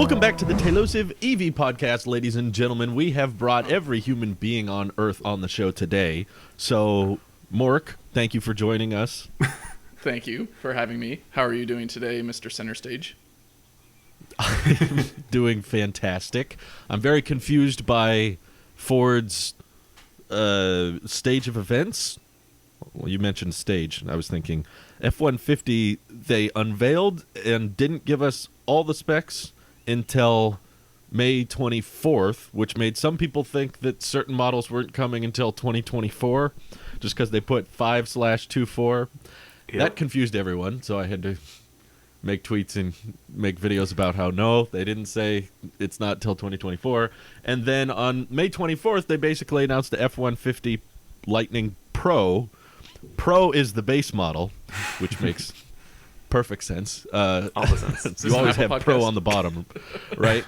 Welcome back to the Tailosive EV podcast, ladies and gentlemen. We have brought every human being on Earth on the show today. So, Mork, thank you for joining us. Thank you for having me. How are you doing today, Mr. Center Stage? I'm doing fantastic. I'm very confused by Ford's stage of events. Well, you mentioned stage, and I was thinking F-150, they unveiled and didn't give us all the specs until May 24th, which made some people think that certain models weren't coming until 2024, just because they put 5/24. Yep. That confused everyone, so I had to make tweets and make videos about how no, they didn't say it's not till 2024. And then on May 24th, they basically announced the F-150 Lightning Pro. Pro is the base model, which makes perfect sense. All the sense. You always have Pro on the bottom, right?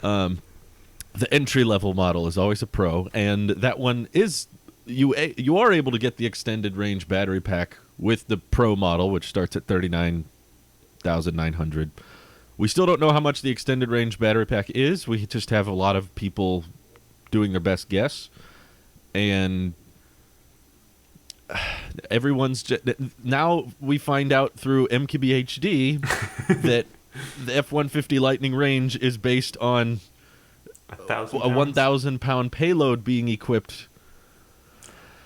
The entry-level model is always a Pro, and that one is you are able to get the extended range battery pack with the Pro model, which starts at $39,900. We still don't know how much the extended range battery pack is. We just have a lot of people doing their best guess, and everyone's now we find out through MKBHD that the F-150 Lightning range is based on a 1,000 pound payload being equipped.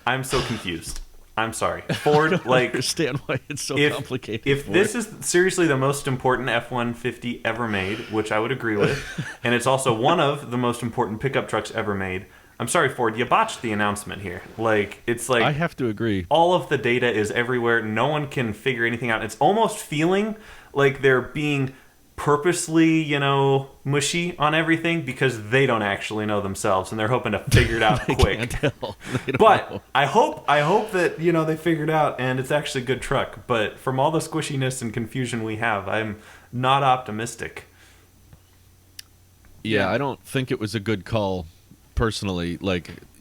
I'm so confused. I'm sorry, Ford. I don't understand why it's so complicated. If this is seriously the most important F-150 ever made, which I would agree with, and it's also one of the most important pickup trucks ever made, I'm sorry, Ford, you botched the announcement here. It's like... I have to agree. All of the data is everywhere. No one can figure anything out. It's almost feeling like they're being purposely, mushy on everything because they don't actually know themselves and they're hoping to figure it out quick. Can't tell. But know. I hope that, they figured out and it's actually a good truck. But from all the squishiness and confusion we have, I'm not optimistic. Yeah, I don't think it was a good call. Personally,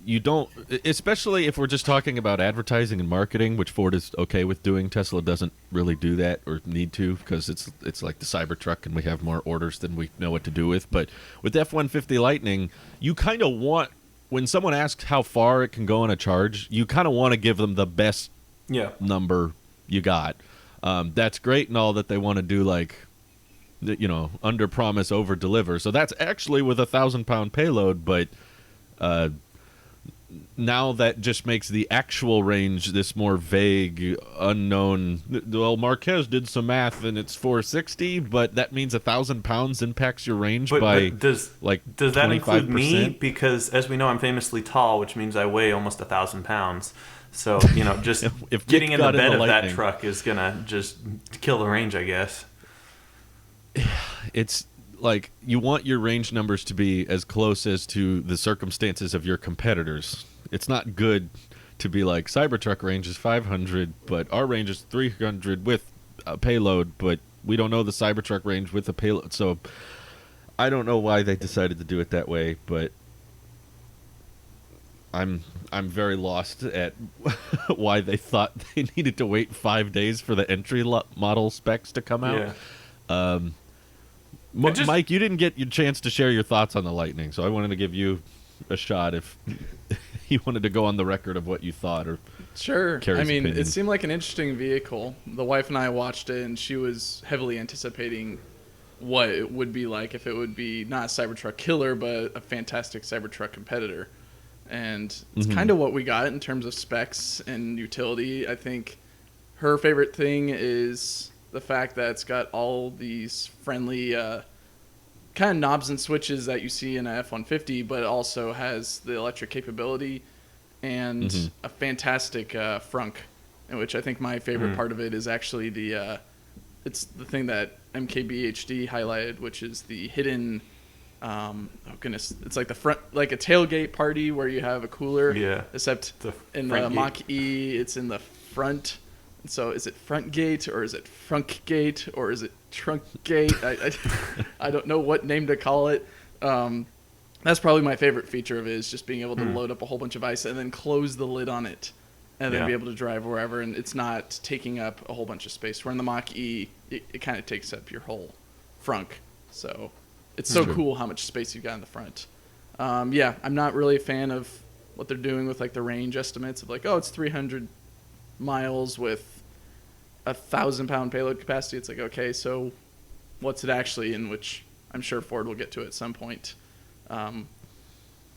you don't, especially if we're just talking about advertising and marketing, which Ford is okay with doing. Tesla doesn't really do that or need to because it's like the Cybertruck and we have more orders than we know what to do with. But with F-150 Lightning, you kind of want, when someone asks how far it can go on a charge, you kind of want to give them the best number you got. That's great and all that they want to do under promise, over deliver. So that's actually with a 1,000 pound payload, but now that just makes the actual range this more vague, unknown. Well, Marquez did some math and it's 460, but that means 1,000 pounds impacts your range but does that 25%. Include me? Because as we know, I'm famously tall, which means I weigh almost 1,000 pounds. So just if getting in the bed of that truck is gonna just kill the range, I guess. It's like you want your range numbers to be as close as to the circumstances of your competitors. It's not good to be like Cybertruck range is 500, but our range is 300 with a payload, but we don't know the Cybertruck range with a payload. So I don't know why they decided to do it that way, but I'm very lost at why they thought they needed to wait 5 days for the entry model specs to come out. Yeah. Mike, you didn't get your chance to share your thoughts on the Lightning, so I wanted to give you a shot if you wanted to go on the record of what you thought. Or sure. Carrie's opinion. It seemed like an interesting vehicle. The wife and I watched it, and she was heavily anticipating what it would be like if it would be not a Cybertruck killer, but a fantastic Cybertruck competitor. And it's kind of what we got in terms of specs and utility. I think her favorite thing is the fact that it's got all these friendly kind of knobs and switches that you see in a F-150, but it also has the electric capability and a fantastic frunk, in which I think my favorite part of it is actually it's the thing that MKBHD highlighted, which is the hidden, it's like the front, like a tailgate party where you have a cooler, except in the Mach-E, it's in the front. So is it front gate or is it frunk gate or is it trunk gate? I don't know what name to call it. That's probably my favorite feature of it, is just being able to load up a whole bunch of ice and then close the lid on it and then be able to drive wherever, and it's not taking up a whole bunch of space. Where in the Mach-E, it kind of takes up your whole frunk. So it's so cool how much space you got in the front. Yeah, I'm not really a fan of what they're doing with like the range estimates of like, oh, it's 300 miles with 1,000-pound payload capacity. It's like, okay, so what's it actually in, which I'm sure Ford will get to at some point.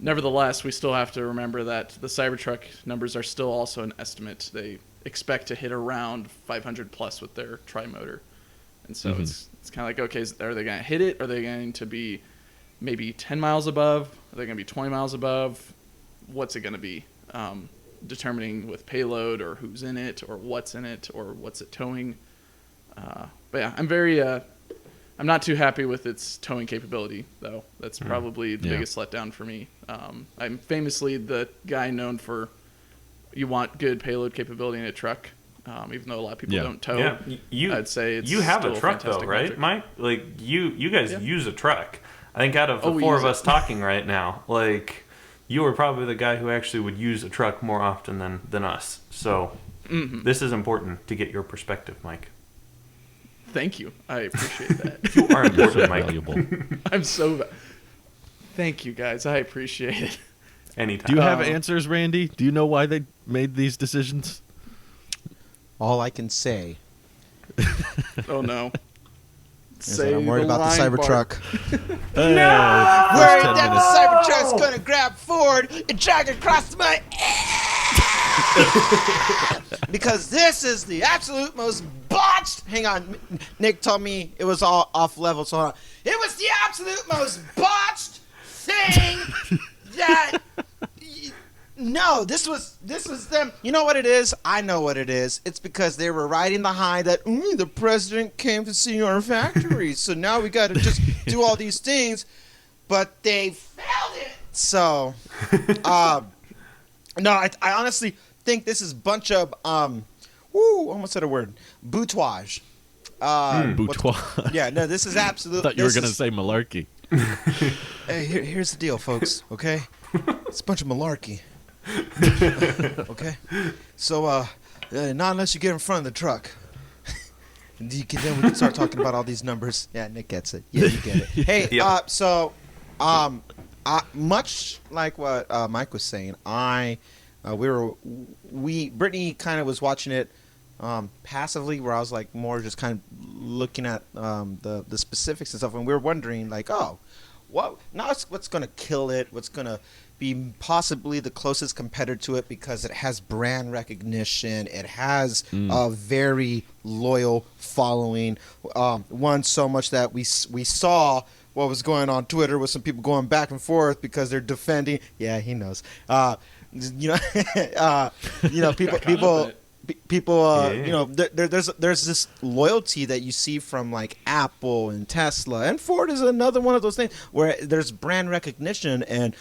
Nevertheless, we still have to remember that the Cybertruck numbers are still also an estimate. They expect to hit around 500 plus with their tri-motor. And so it's kind of like, okay, are they going to hit it? Are they going to be maybe 10 miles above? Are they going to be 20 miles above? What's it going to be? Determining with payload or who's in it or what's in it or what's it towing. But yeah, I'm not too happy with its towing capability, though. That's probably the biggest letdown for me. I'm famously the guy known for you want good payload capability in a truck, even though a lot of people don't tow. Yeah, I'd say it's you have still a truck though, right, metric. Mike? Like you guys use a truck. I think out of the four of us talking right now, like you are probably the guy who actually would use a truck more often than us. So this is important to get your perspective, Mike. Thank you. I appreciate that. You are important, Mike. Valuable. I'm so. Thank you, guys. I appreciate it. Anytime. Do you have answers, Randy? Do you know why they made these decisions? All I can say Oh no. is that I'm worried about the Cybertruck. Worried Worried that the Cybertruck's gonna grab Ford and drag it across my ass. Because this is the absolute most botched. Hang on, Nick told me it was all off level, so hold on. It was the absolute most botched thing that. No, this was them. You know what it is? I know what it is. It's because they were riding the high that the president came to see our factories, so now we got to just do all these things, but they failed it. So, no, I honestly think this is a bunch of almost said a word, boutouage. Bourgeois. Yeah, no, this is absolute. I thought you were going to say malarkey. Hey, here's the deal, folks. Okay, it's a bunch of malarkey. Okay, so not unless you get in front of the truck. Then we can start talking about all these numbers. Yeah, Nick gets it. Yeah, you get it. Hey, Yep. Much like what Mike was saying, Brittany kind of was watching it passively, where I was like more just kind of looking at the specifics and stuff, and we were wondering like, what's going to kill it? What's going to be possibly the closest competitor to it, because it has brand recognition, it has a very loyal following, one so much that we saw what was going on Twitter with some people going back and forth because they're defending. Yeah, he knows. People, there's this loyalty that you see from like Apple and Tesla, and Ford is another one of those things where there's brand recognition and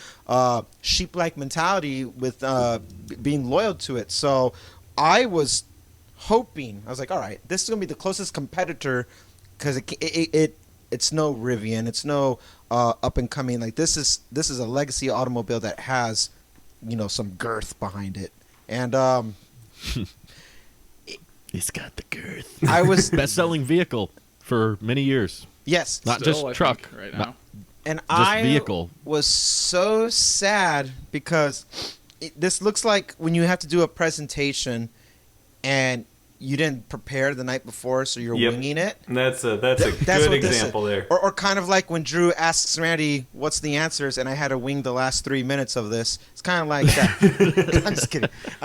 sheep-like mentality with being loyal to it. So I was hoping, I was like, all right, this is gonna be the closest competitor, because it's no Rivian, it's no up and coming. Like this is a legacy automobile that has some girth behind it, and He's got the girth. I was best-selling vehicle for many years. Yes, Not Still, just I truck. think, right now. and Just I vehicle. was so sad because this looks like when you have to do a presentation and you didn't prepare the night before, so you're winging it. That's a good what this example is. there. Or kind of like when Drew asks Randy, what's the answers, and I had to wing the last 3 minutes of this. It's kind of like that. I'm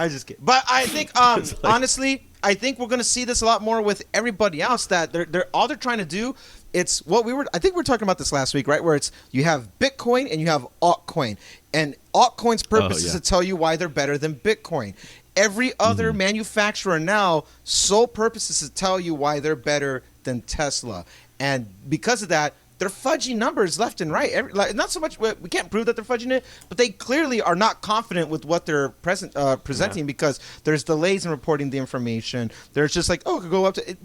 just kidding. But I think, honestly, I think we're going to see this a lot more with everybody else, that they're all they're trying to do. It's what I think we were talking about this last week, right? Where it's you have Bitcoin and you have altcoin. And altcoin's purpose is to tell you why they're better than Bitcoin. Every other manufacturer now, sole purpose is to tell you why they're better than Tesla. And because of that, they're fudging numbers left and right. Not so much, we can't prove that they're fudging it, but they clearly are not confident with what they're presenting because there's delays in reporting the information. There's just like, it could go up to...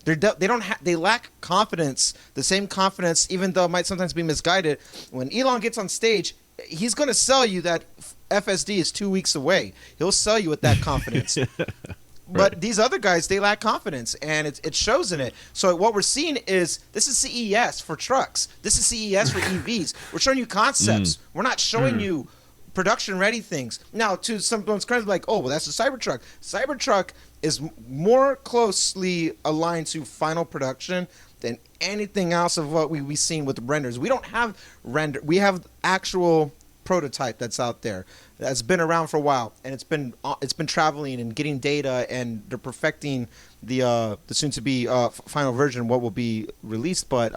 They lack confidence, the same confidence, even though it might sometimes be misguided. When Elon gets on stage, he's going to sell you that FSD is 2 weeks away. He'll sell you with that confidence. But Right. these other guys, they lack confidence, and it shows in it. So what we're seeing is this is CES for trucks. This is CES for EVs. We're showing you concepts. We're not showing you production-ready things. Now, to someone's credit, like, oh, well, that's a Cybertruck. Cybertruck is more closely aligned to final production than anything else of what we've seen with the renders. We don't have render. We have actual prototype that's out there that's been around for a while, and it's been traveling and getting data, and they're perfecting the soon to be final version, what will be released. But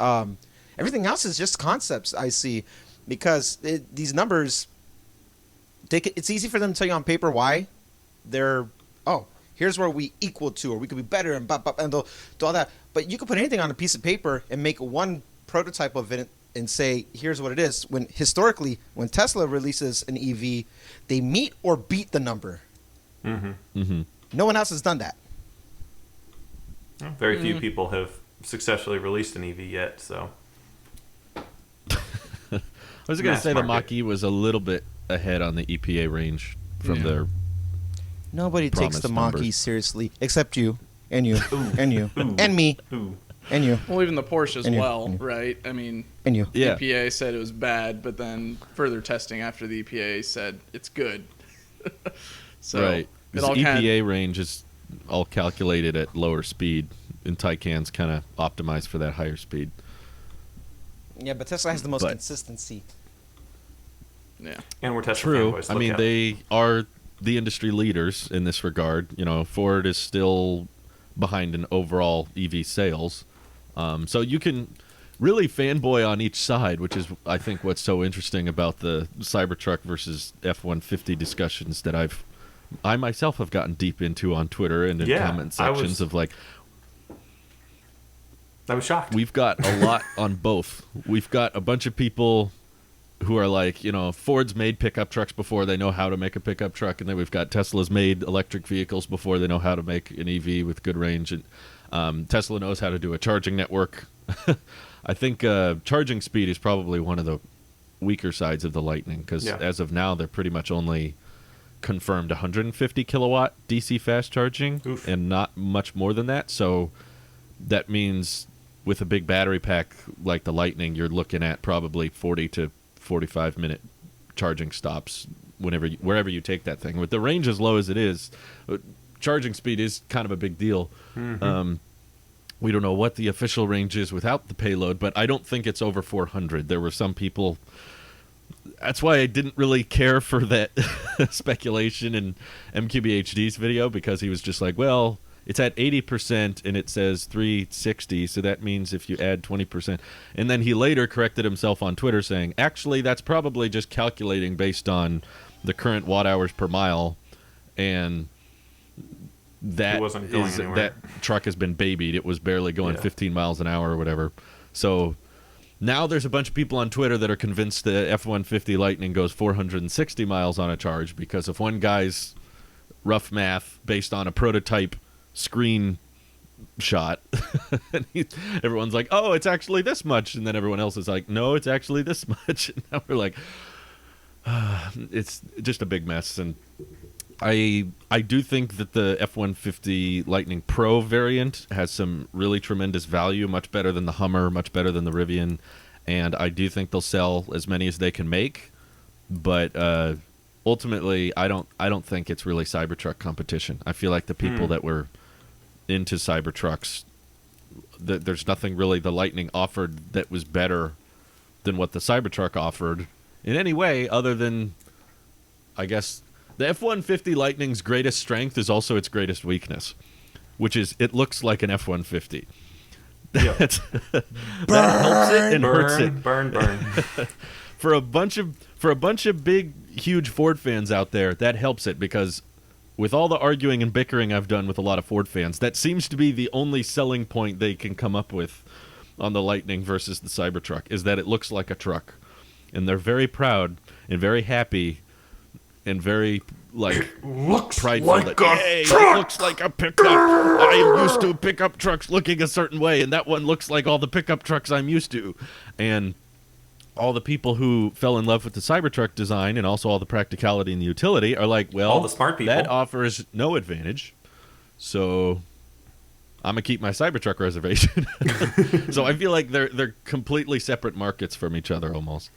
everything else is just concepts I see, because these numbers, it's easy for them to tell you on paper why they're here's where we equal to, or we could be better, and and they'll do all that. But you could put anything on a piece of paper and make one prototype of it and say, here's what it is. When historically, when Tesla releases an EV, they meet or beat the number. No one else has done that. Well, very few people have successfully released an EV yet, so. I was going to Mass say the market. Mach-E was a little bit ahead on the EPA range from their Nobody takes promised the Mach-E numbers. seriously, except you, and you, and you, and me, Ooh. and you, Well, even the Porsche as And you- well, and you. right? I mean, and you. Yeah. EPA said it was bad, but then further testing after the EPA said it's good. So right. it This all EPA kind range is all calculated at lower speed, and Taycan's kind of optimized for that higher speed. Yeah, but Tesla has the most But- consistency. yeah. And we're Tesla True. fanboys. I Look mean, out. they are the industry leaders in this regard. You know, Ford is still behind in overall EV sales. So you can really fanboy on each side, which is, I think, what's so interesting about the Cybertruck versus F-150 discussions that I myself have gotten deep into on Twitter and in Yeah, comment I sections was- of like, I was shocked. we've got a lot on both. We've got a bunch of people who are like, you know, Ford's made pickup trucks before they know how to make a pickup truck, and then we've got Tesla's made electric vehicles before they know how to make an EV with good range, and Tesla knows how to do a charging network. I think charging speed is probably one of the weaker sides of the Lightning, because Yeah. as of now, they're pretty much only confirmed 150 kilowatt DC fast charging, Oof. and not much more than that. So that means with a big battery pack like the Lightning, you're looking at probably 40 to 45-minute charging stops wherever you take that thing. With the range as low as it is, charging speed is kind of a big deal. We don't know what the official range is without the payload, but I don't think it's over 400. There were some people. That's why I didn't really care for that speculation in MQBHD's video, because he was just like, well, it's at 80% and it says 360, so that means if you add 20%. And then he later corrected himself on Twitter saying, actually, that's probably just calculating based on the current watt hours per mile, and that It wasn't going is anywhere. that truck has been babied. It was barely going Yeah. 15 miles an hour or whatever. So now there's a bunch of people on Twitter that are convinced the F-150 Lightning goes 460 miles on a charge, because if one guy's rough math based on a prototype screen shot and everyone's like, oh, it's actually this much, and then everyone else is like, no, it's actually this much, and now we're like, it's just a big mess. And I do think that the F-150 Lightning Pro variant has some really tremendous value, much better than the Hummer, much better than the Rivian, and I do think they'll sell as many as they can make. But ultimately, I don't think it's really Cybertruck competition. I feel like the people that were into Cybertrucks, there's nothing really the Lightning offered that was better than what the Cybertruck offered in any way, other than, I guess, the F-150 Lightning's greatest strength is also its greatest weakness, which is it looks like an F-150. Yep. That helps it and hurts it. burn. For a bunch of big, huge Ford fans out there, that helps it, because with all the arguing and bickering I've done with a lot of Ford fans, that seems to be the only selling point they can come up with on the Lightning versus the Cybertruck, is that it looks like a truck. And they're very proud and very happy and very, like, Looks prideful like that, a hey, truck! it looks like a pickup. I am used to pickup trucks looking a certain way, and that one looks like all the pickup trucks I'm used to. And all the people who fell in love with the Cybertruck design and also all the practicality and the utility are like, well, All the smart people. that offers no advantage. So I'm gonna keep my Cybertruck reservation. So I feel like they're completely separate markets from each other almost.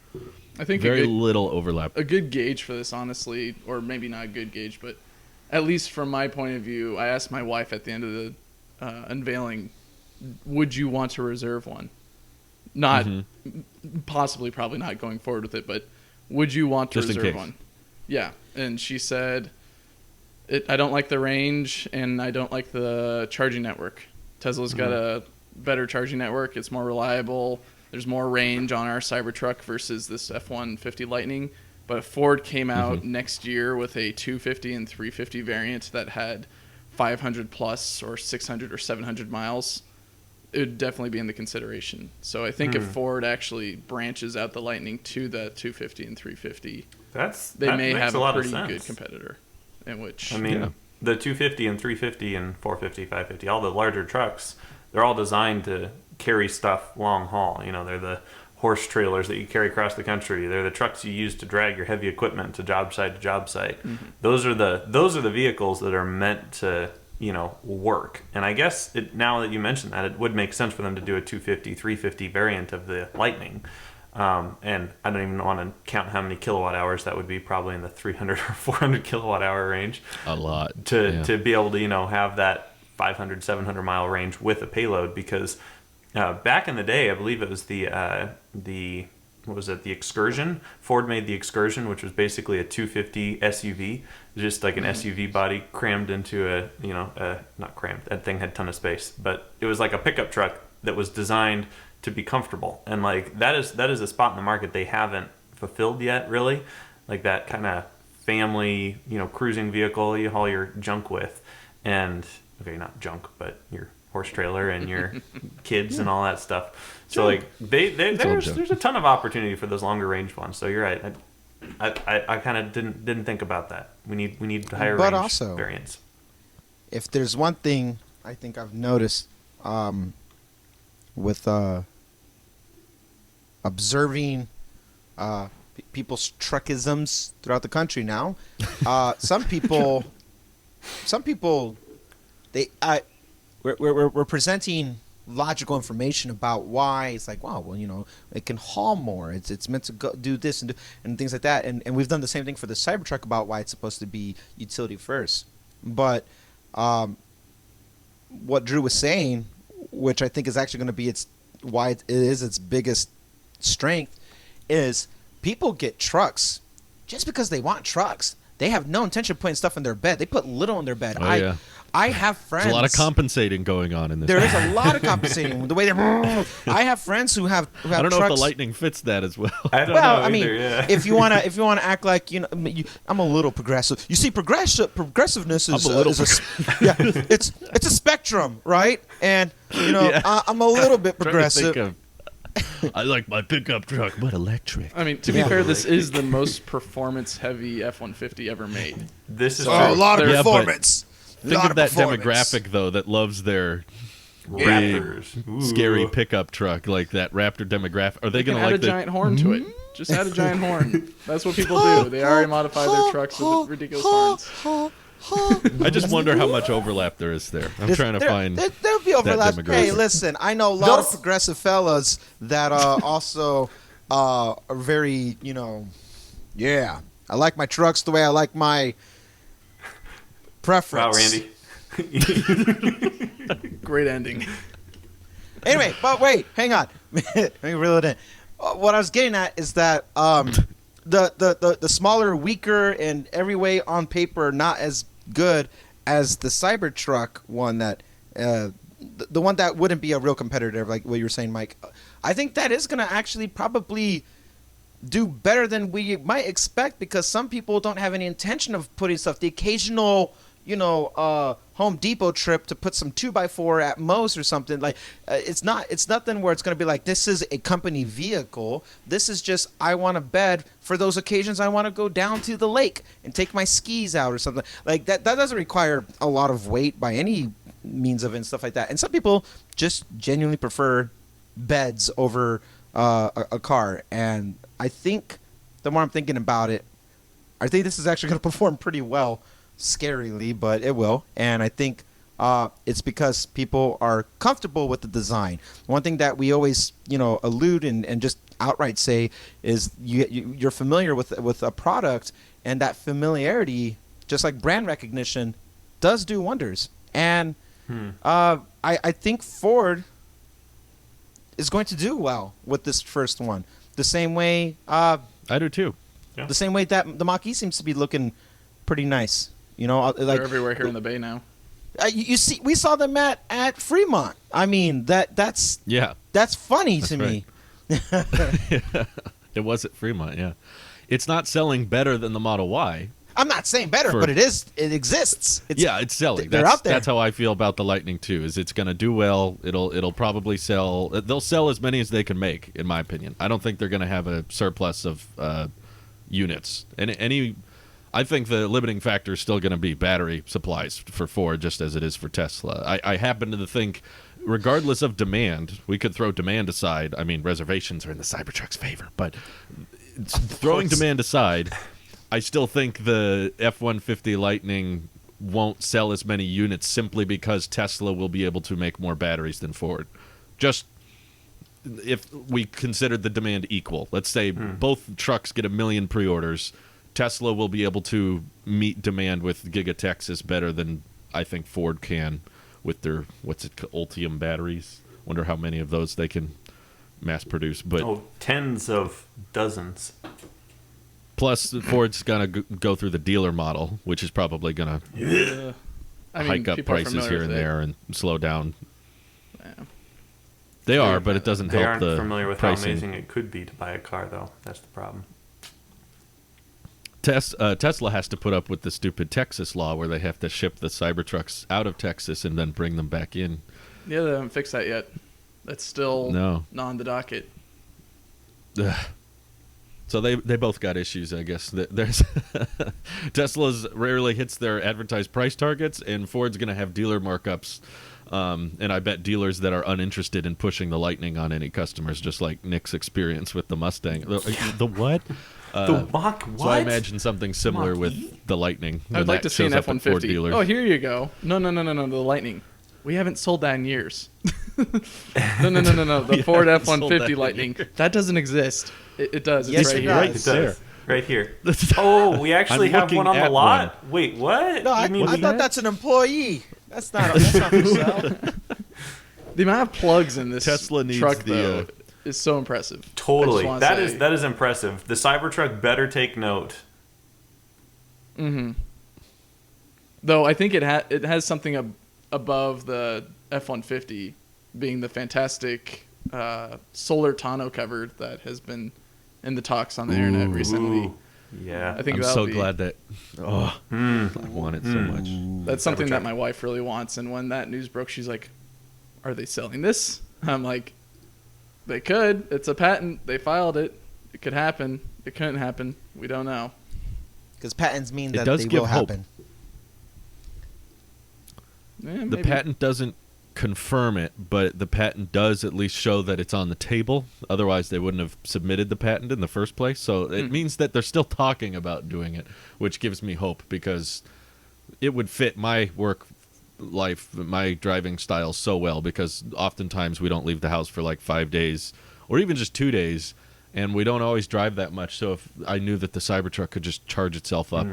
I think Very little overlap. A good gauge for this, honestly, or maybe not a good gauge, but at least from my point of view, I asked my wife at the end of the unveiling, would you want to reserve one? Not possibly, probably not going forward with it, but would you want to Just in reserve case. one? Yeah, and she said, I don't like the range and I don't like the charging network. Tesla's got a better charging network. It's more reliable. There's more range on our Cybertruck versus this F-150 Lightning. But Ford came out next year with a 250 and 350 variant that had 500 plus or 600 or 700 miles. It would definitely be in the consideration. So I think if Ford actually branches out the Lightning to the 250 and 350, they may have a pretty good competitor. In which, I mean, the 250 and 350 and 450, 550, all the larger trucks, they're all designed to carry stuff long haul. You know, they're the horse trailers that you carry across the country. They're the trucks you use to drag your heavy equipment to job site to job site. Those are the vehicles that are meant to, you know, work. And I guess now that you mention that, it would make sense for them to do a 250, 350 variant of the Lightning. And I don't even want to count how many kilowatt hours that would be, probably in the 300 or 400 kilowatt hour range. A lot. To be able to, you know, have that 500, 700 mile range with a payload, because back in the day, I believe it was the Excursion. Ford made the Excursion, which was basically a 250 SUV, just like an SUV body crammed into not crammed, that thing had a ton of space, but it was like a pickup truck that was designed to be comfortable. And like that is a spot in the market they haven't fulfilled yet, really. Like that kind of family, you know, cruising vehicle you haul your junk with. And okay, not junk, but your horse trailer and your kids and all that stuff. So like there's a ton of opportunity for those longer range ones. So you're right. I kind of didn't think about that. We need higher range also, variants. If there's one thing I think I've noticed with observing people's truckisms throughout the country now, some people we're presenting logical information about why it's like, wow, well, you know, it can haul more. It's meant to go do this and things like that. And we've done the same thing for the Cybertruck about why it's supposed to be utility first. But what Drew was saying, which I think is actually going to be why it is its biggest strength, is people get trucks just because they want trucks. They have no intention of putting stuff in their bed. They put little in their bed. I have friends. There's a lot of compensating going on in this. There is a lot of compensating. The way they're. I have friends who have I don't know trucks. if the Lightning fits that as well. I don't know I mean, either, if you wanna act like, you know, I'm a little progressive. You see, progressiveness is it's a spectrum, right? And you know, I'm a little bit progressive. I like my pickup truck, but electric. I mean, to be fair, this is the most performance-heavy F-150 ever made. This is a lot of performance. Think of that demographic, though, that loves their big, scary pickup truck, like that Raptor demographic. Are they going to like add a giant horn to it? Just add a giant horn. That's what people do. They already modify their trucks with ridiculous horns. I just wonder how much overlap there is there. I'm trying to find there'll be overlap. that demographic. Hey, listen, I know a lot of progressive fellas that also are very, you know, I like my trucks the way I like my preference. Wow, Randy. Great ending. Anyway, but wait, hang on. Let me reel it in. What I was getting at is that the smaller, weaker, and every way on paper not as good as the Cybertruck one, that the one that wouldn't be a real competitor, like what you were saying, Mike. I think that is going to actually probably do better than we might expect, because some people don't have any intention of putting stuff. The occasional, you know, Home Depot trip to put some 2x4 at most or something, like it's nothing where it's going to be like, this is a company vehicle. This is just, I want a bed for those occasions I want to go down to the lake and take my skis out or something like that. That doesn't require a lot of weight by any means of it and stuff like that. And some people just genuinely prefer beds over a car. And I think the more I'm thinking about it, I think this is actually going to perform pretty well. Scarily, but it will. And I think it's because people are comfortable with the design. One thing that we always, allude and just outright say is you're familiar with a product, and that familiarity, just like brand recognition, does do wonders. And I think Ford is going to do well with this first one. The same way I do too. Yeah. the same way that the Mach-E seems to be looking pretty nice. Like They're everywhere here in the Bay now. you see, we saw them at Fremont. I mean, that's funny to me. It was at Fremont, yeah. It's not selling better than the Model Y. I'm not saying better, but it exists. It's selling. They're out there. That's how I feel about the Lightning too. Is it's going to do well. It'll probably sell. They'll sell as many as they can make, in my opinion. I don't think they're going to have a surplus of units. I think the limiting factor is still going to be battery supplies for Ford, just as it is for Tesla. I happen to think, regardless of demand, we could throw demand aside. I mean, reservations are in the Cybertruck's favor, but throwing demand aside, I still think the F-150 Lightning won't sell as many units simply because Tesla will be able to make more batteries than Ford. Just if we considered the demand equal. Let's say both trucks get 1 million pre-orders. Tesla will be able to meet demand with Giga Texas better than I think Ford can with their, Ultium batteries. Wonder how many of those they can mass produce. But tens of dozens. Plus, Ford's going to go through the dealer model, which is probably going to hike up prices here and there and slow down. Yeah. They are, but it doesn't help the They aren't familiar with pricing. how amazing it could be to buy a car, though. That's the problem. Tesla has to put up with the stupid Texas law where they have to ship the Cybertrucks out of Texas and then bring them back in. Yeah, they haven't fixed that yet. That's still not on the docket. Ugh. So they both got issues, I guess. There's Tesla's rarely hits their advertised price targets, and Ford's going to have dealer markups. And I bet dealers that are uninterested in pushing the Lightning on any customers, just like Nick's experience with the Mustang. The what? The Mach what? So I imagine something similar with the Lightning. I would like to see an F-150. Oh, here you go. No, the Lightning. We haven't sold that in years. No. The Ford F-150 Lightning. That doesn't exist. It does. Yes, it's it right does. here. It does. Right here. Oh, we actually have one on the lot? Wait, what? No, I thought that's an employee. That's not for sale. The amount of plugs in this Tesla needs truck, the, though, is so impressive. Totally. That is impressive. The Cybertruck better take note. Mm-hmm. Though I think it has something above the F-150 being the fantastic solar tonneau cover that has been in the talks on the internet recently. Yeah. I think I'm so glad that I want it so much. That's something that my wife really wants. And when that news broke, she's like, "Are they selling this?" I'm like, "They could. It's a patent. They filed it. It could happen. It couldn't happen. We don't know." Because patents mean It that does they give will hope. happen. Yeah, The maybe. patent doesn't confirm it, but the patent does at least show that it's on the table. Otherwise, they wouldn't have submitted the patent in the first place. So it means that they're still talking about doing it, which gives me hope because it would fit my work life, my driving style so well because oftentimes we don't leave the house for like 5 days or even just 2 days, and we don't always drive that much. So if I knew that the Cybertruck could just charge itself up,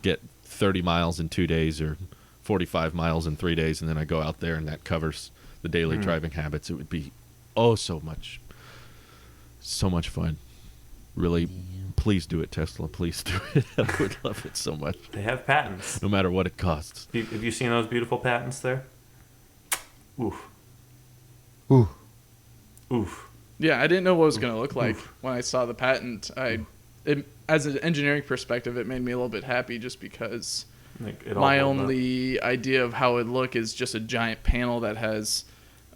get 30 miles in 2 days or 45 miles in 3 days, and then I go out there and that covers the daily driving habits, it would be so much fun. Really, please do it, Tesla. Please do it. I would love it so much. They have patents. No matter what it costs. Have you seen those beautiful patents there? Oof. Ooh. Oof. Yeah, I didn't know what it was going to look like when I saw the patent. As an engineering perspective, it made me a little bit happy just because my only idea of how it would look is just a giant panel that has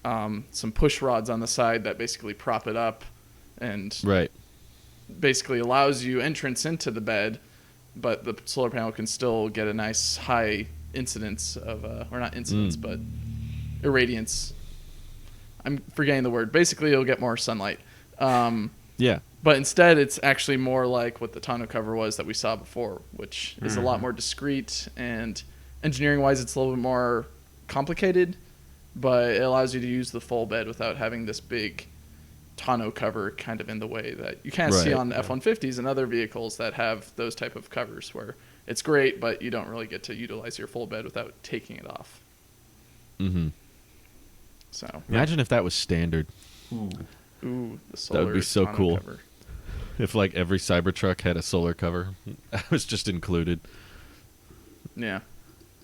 some push rods on the side that basically prop it up and basically allows you entrance into the bed, but the solar panel can still get a nice high incidence of, or not incidence, but irradiance. I'm forgetting the word. Basically, it'll get more sunlight. Yeah. But instead, it's actually more like what the tonneau cover was that we saw before, which is a lot more discreet. And engineering-wise, it's a little bit more complicated, but it allows you to use the full bed without having this big tonneau cover kind of in the way that you kind of see Right. on F-150s and other vehicles that have those type of covers, where it's great, but you don't really get to utilize your full bed without taking it off. Mm-hmm. So, Imagine if that was standard. ooh, the solar That would be so tonneau cool. cover. If like every Cybertruck had a solar cover, that was just included. Yeah.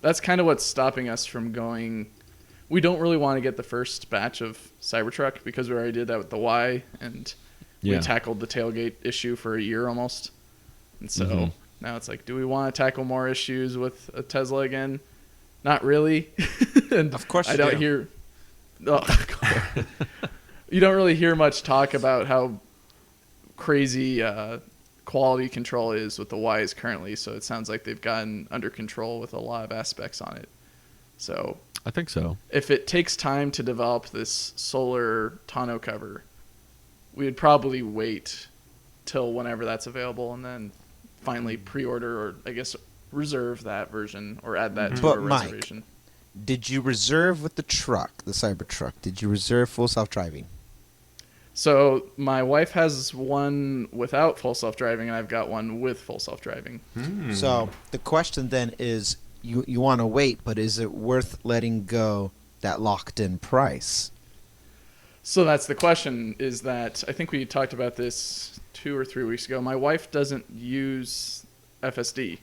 That's kind of what's stopping us from going. We don't really want to get the first batch of Cybertruck because we already did that with the Y, and Yeah. we tackled the tailgate issue for a year almost. And so Mhm. now it's like, do we want to tackle more issues with a Tesla again? Not really. And Of course I you don't do. hear. Oh, you don't really hear much talk about how crazy quality control is with the Ys currently. So it sounds like they've gotten under control with a lot of aspects on it. So I think so. if it takes time to develop this solar tonneau cover, we would probably wait till whenever that's available and then finally pre-order, or I guess reserve that version or add that to But a Mike, reservation. Did you reserve with the truck, the Cybertruck? Did you reserve full self-driving? So my wife has one without full self-driving, and I've got one with full self-driving. So the question then is, you want to wait, but is it worth letting go that locked-in price? So that's the question, is that I think we talked about this 2 or 3 weeks ago. My wife doesn't use FSD.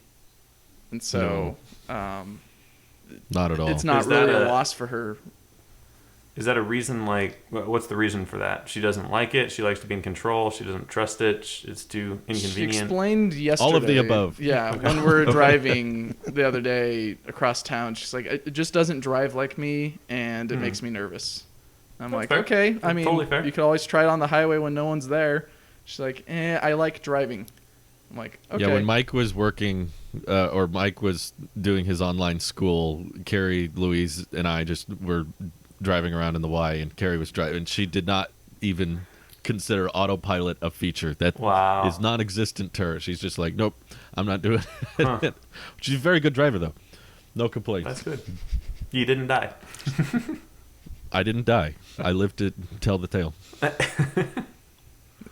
And so Not at all. it's not Is that really a a- loss for her. Is that a reason? Like, what's the reason for that? She doesn't like it. She likes to be in control. She doesn't trust it. It's too She inconvenient. explained yesterday. All of the above. Yeah, when we're driving the other day across town, she's like, it just doesn't drive like me, and it makes me nervous. I'm That's like, fair. okay. I That's mean, totally fair. you could always try it on the highway when no one's there. She's like, I like driving. I'm like, okay. Yeah, when Mike was working, or Mike was doing his online school, Carrie, Louise, and I just were driving around in the Y, and Carrie was driving, and she did not even consider autopilot a feature that Wow. is non-existent to her. She's just like, nope, I'm not doing it. Huh. She's a very good driver, though. No complaints. That's good. You didn't die. I didn't die. I lived to tell the tale.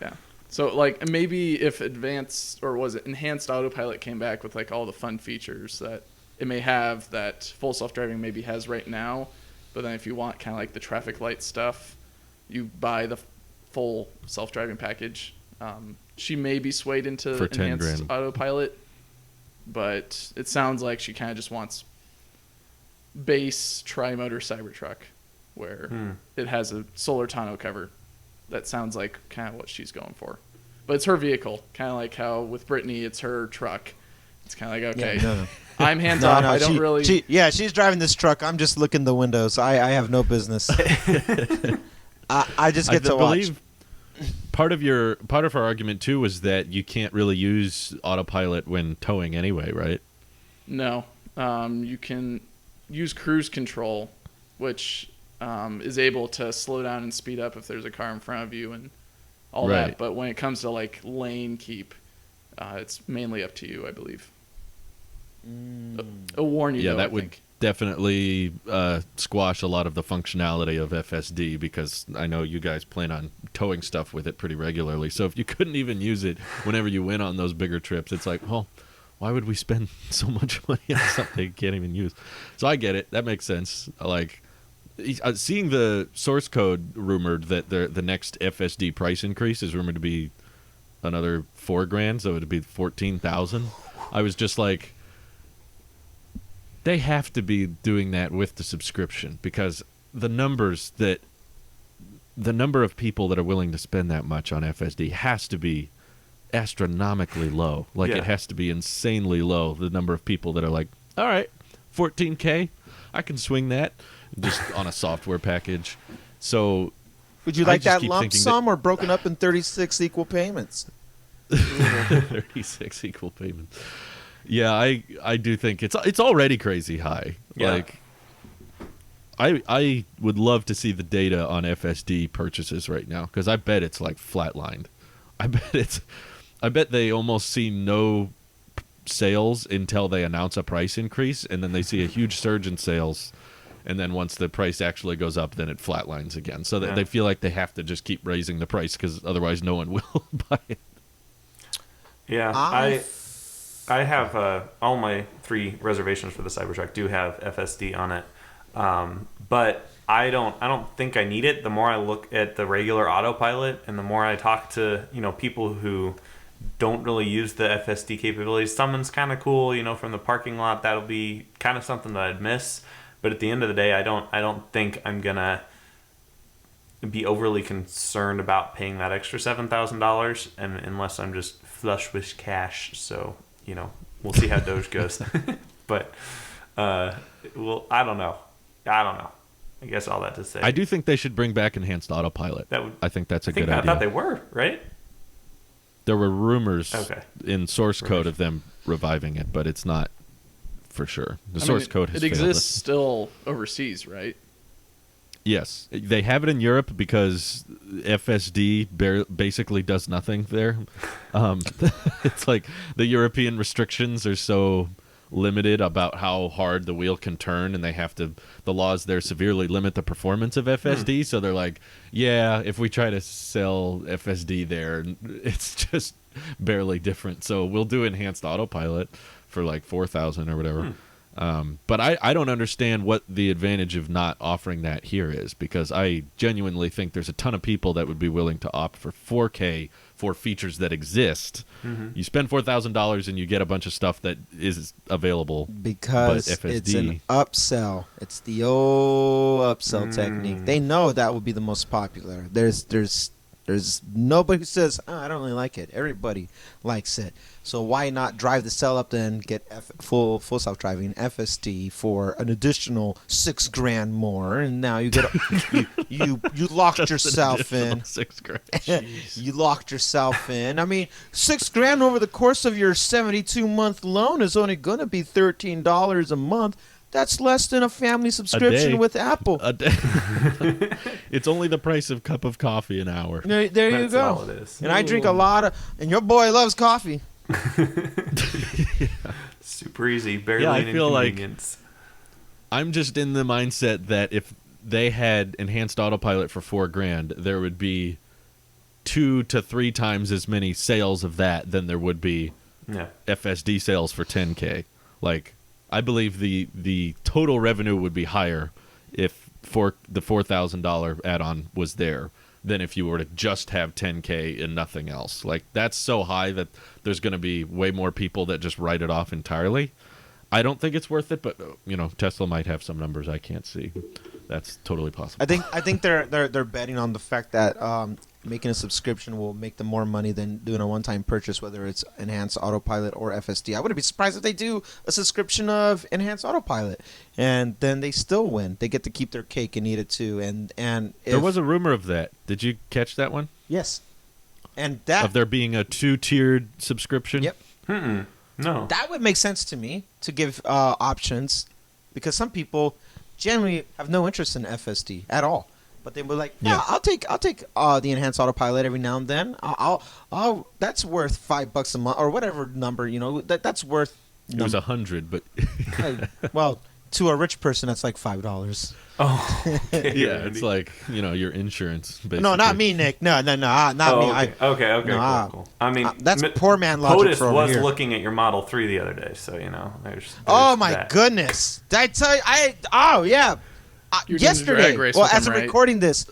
Yeah. So like maybe if advanced, or was it enhanced autopilot, came back with like all the fun features that it may have that full self-driving maybe has right now, but then if you want kind of like the traffic light stuff, you buy the full self-driving package. She may be swayed into For 10 enhanced grand. autopilot, but it sounds like she kind of just wants base tri-motor Cybertruck, where it has a solar tonneau cover. That sounds like kind of what she's going for. But it's her vehicle, kind of like how with Brittany, it's her truck. It's kind of like, okay, Yeah, no. I'm hands off. I don't really. She's driving this truck. I'm just looking the windows. I have no business. I just get to watch. Part of our argument too was that you can't really use autopilot when towing anyway, right? No. You can use cruise control, which is able to slow down and speed up if there's a car in front of you and all Right. that. But when it comes to like lane keep, it's mainly up to you, I believe. I'll warn you. Yeah, though, that I would think. definitely squash a lot of the functionality of FSD, because I know you guys plan on towing stuff with it pretty regularly. So if you couldn't even use it whenever you went on those bigger trips, it's like, well, why would we spend so much money on something you can't even use? So I get it. That makes sense. Like seeing the source code rumored that the next FSD price increase is rumored to be another $4,000, so it'd be 14,000. I was just like, they have to be doing that with the subscription, because the number of people that are willing to spend that much on FSD has to be astronomically low. Like, Yeah. it has to be insanely low, the number of people that are like, all right, $14K, I can swing that just on a software package. So Would you I like just that keep lump thinking sum or broken up in 36 equal payments? 36 equal payments. Yeah, I do think it's already crazy high. Yeah. Like, I would love to see the data on FSD purchases right now, because I bet it's like flatlined. I bet they almost see no sales until they announce a price increase, and then they see a huge surge in sales, and then once the price actually goes up, then it flatlines again. So Yeah. they feel like they have to just keep raising the price because otherwise no one will buy it. Yeah, I have all my 3 reservations for the Cybertruck do have FSD on it, but I don't think I need it. The more I look at the regular autopilot, and the more I talk to people who don't really use the FSD capabilities, someone's kind of cool, from the parking lot. That'll be kind of something that I'd miss. But at the end of the day, I don't think I'm gonna be overly concerned about paying that extra $7,000, and unless I'm just flush with cash. So we'll see how Doge goes. But well, I don't know. I guess all that to say, I do think they should bring back enhanced autopilot. I think that's a good idea. I thought they were, right? There were rumors Okay. in source code of them reviving it, but it's not for sure. The source code has it failed exists still overseas, right? Yes, they have it in Europe because FSD basically does nothing there. It's like the European restrictions are so limited about how hard the wheel can turn, and the laws there severely limit the performance of FSD. So they're like, yeah, if we try to sell FSD there, it's just barely different. So we'll do enhanced autopilot for like $4,000 or whatever. But I don't understand what the advantage of not offering that here is, because I genuinely think there's a ton of people that would be willing to opt for 4K for features that exist. You spend $4,000 and you get a bunch of stuff that is available. Because but FSD, it's an upsell. It's the old upsell technique. They know that will be the most popular. There's nobody who says, oh, I don't really like it. Everybody likes it. So why not drive the cell up then get full self-driving FSD for an additional $6,000 more, and now you get you locked yourself in. $6,000. You locked yourself in. I mean, $6,000 over the course of your 72-month loan is only going to be $13 a month. That's less than a family subscription with Apple. A day. It's only the price of a cup of coffee an hour. There you That's go. all it is. And I drink a lot of, and your boy loves coffee. Super easy, barely Yeah, I an feel like inconvenience. I'm just in the mindset that if they had enhanced autopilot for $4,000, there would be 2 to 3 times as many sales of that than there would be FSD sales for $10K. Like, I believe the total revenue would be higher if the $4,000 add-on was there than if you were to just have $10K and nothing else. Like, that's so high that there's going to be way more people that just write it off entirely. I don't think it's worth it, but Tesla might have some numbers I can't see. That's totally possible. I think they're betting on the fact that making a subscription will make them more money than doing a one-time purchase, whether it's enhanced autopilot or FSD. I wouldn't be surprised if they do a subscription of enhanced autopilot, and then they still win. They get to keep their cake and eat it too. And there was a rumor of that. Did you catch that one? Yes, and that of there being a 2-tiered subscription. Yep. No. That would make sense to me, to give options, because some people generally have no interest in FSD at all. But they were like, yeah, I'll take the enhanced autopilot every now and then. I'll that's worth $5 a month or whatever number, that's worth. It was 100, but well, to a rich person, that's like $5. Oh, okay. Yeah, it's like your insurance. Basically. No, not me, Nick. No, not me. Okay, no, cool. I mean, that's poor man logic. POTUS for over was here. looking at your Model 3 the other day, so there's oh my that. goodness! Did I tell you? Yesterday. Well, as of recording this,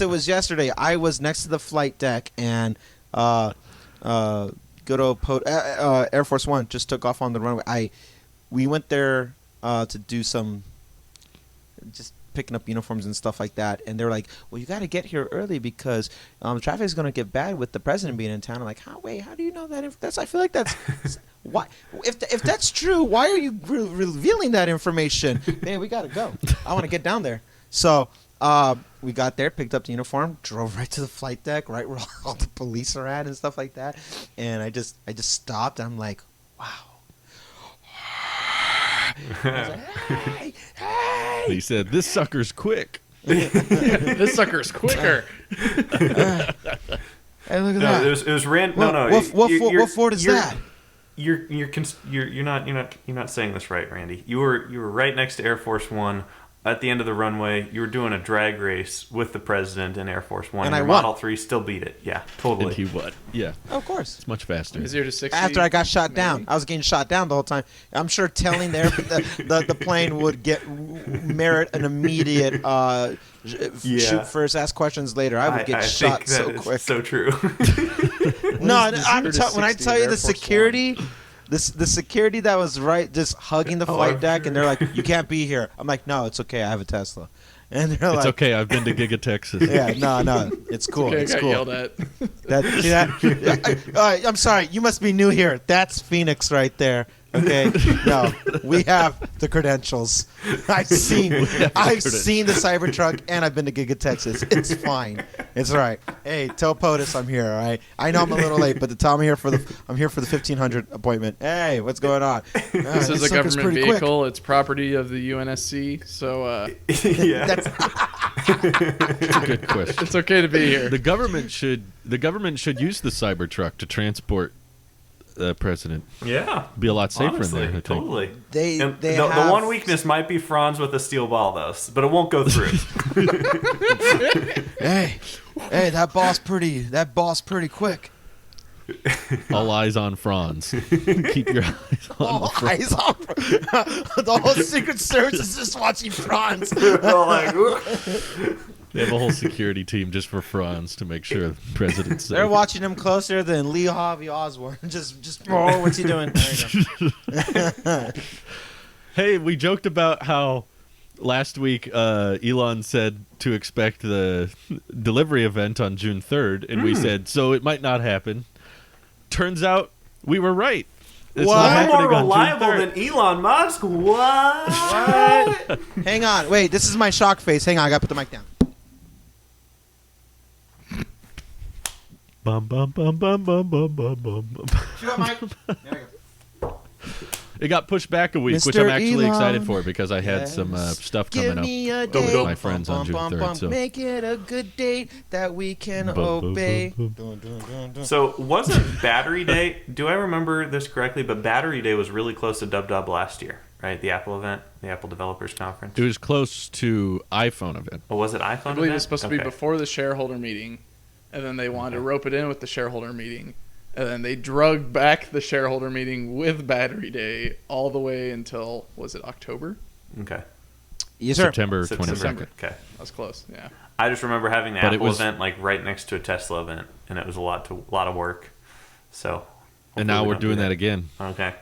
it was yesterday. I was next to the flight deck, and good old Air Force One just took off on the runway. We went there to do some just picking up uniforms and stuff like that, and they were like, well, you got to get here early because traffic is going to get bad with the president being in town. I'm like, how do you know that? I feel like that's why, if that's true, why are you revealing that information? Man, we got to go. I want to get down there. So we got there, picked up the uniform, drove right to the flight deck, right where all the police are at and stuff like that, and I just stopped, and I'm like, wow. I was like, hey! He said, "This sucker's quick." This sucker's quicker. Hey, look at that. It was random. No. What Ford is that? you're not saying this right, Randy. You were right next to Air Force One at the end of the runway. You were doing a drag race with the president in Air Force One, And your I won. Model 3 still beat it. Yeah, And totally. he what? Yeah, Of course. it's much faster. 0 to 60. After I got shot down, maybe? I was getting shot down the whole time. I'm sure telling the plane would merit an immediate shoot first, ask questions later. I would get shot think so that is quick. so true. No, is the I'm 0 to when I 60 tell you of the Air Force security, the security that was right, just hugging the flight I'm deck, sure. and they're like, "You can't be here." I'm like, "No, it's okay. I have a Tesla." And they're It's like, okay. I've been to Giga Texas. "Yeah, no, it's cool. Okay, I It's got cool." yelled at. I'm sorry, you must be new here. That's Phoenix right there. Okay, no, we have the credentials. I've seen the Cybertruck, and I've been to Giga Texas. It's fine. It's all right. Hey, tell POTUS I'm here. All right. I know I'm a little late, but to tell I'm here for the 1500 appointment. Hey, what's going on? This is a government vehicle. It's property of the UNSC, so Yeah. That's Good question. it's okay to be here. The government should use the Cybertruck to transport the president. Yeah. Be a lot safer Honestly, in there. I think. totally. they. And They the have, one weakness might be Franz with a steel ball, though, but it won't go through. Hey, that boss pretty quick. All eyes on Franz. Keep your eyes on All the Franz. eyes on the whole Secret Service is just watching Franz. They're all like, "Ooh." They have a whole security team just for Franz to make sure the president's safe. They're watching him closer than Lee Harvey Oswald. Just what's he doing? There you go. Hey, we joked about how last week Elon said to expect the delivery event on June 3rd, and we said, so it might not happen. Turns out we were right. It's What? not You're happening more on June reliable 3rd. than Elon Musk. What? Hang on, wait. This is my shock face. Hang on, I gotta put the mic down. Bum, bum, bum, bum, bum, bum, bum, bum. You got mic? There we go. It got pushed back a week, which Mr. I'm actually Elon, excited for because I had some yes. stuff Give coming up. me a with date. my friends on June 3rd. So. Make it a good date that we can Bum, bum, obey. bum, Dun, dun, dun, dun. So wasn't Battery Day? Do I remember this correctly? But Battery Day was really close to Dub Dub last year, right? The Apple event, the Apple Developers Conference. It was close to iPhone event. Oh, was it iPhone? I believe event? it's supposed to be Okay. before the shareholder meeting, and then they wanted to rope it in with the shareholder meeting, and then they drug back the shareholder meeting with Battery Day all the way until, was it October? Okay. Yes, sir. September September. 22nd. Okay. That was close, yeah. I just remember having the But it Apple was- event like right next to a Tesla event, and it was a lot of work. So. And now hopefully we we're don't do doing that again. Okay.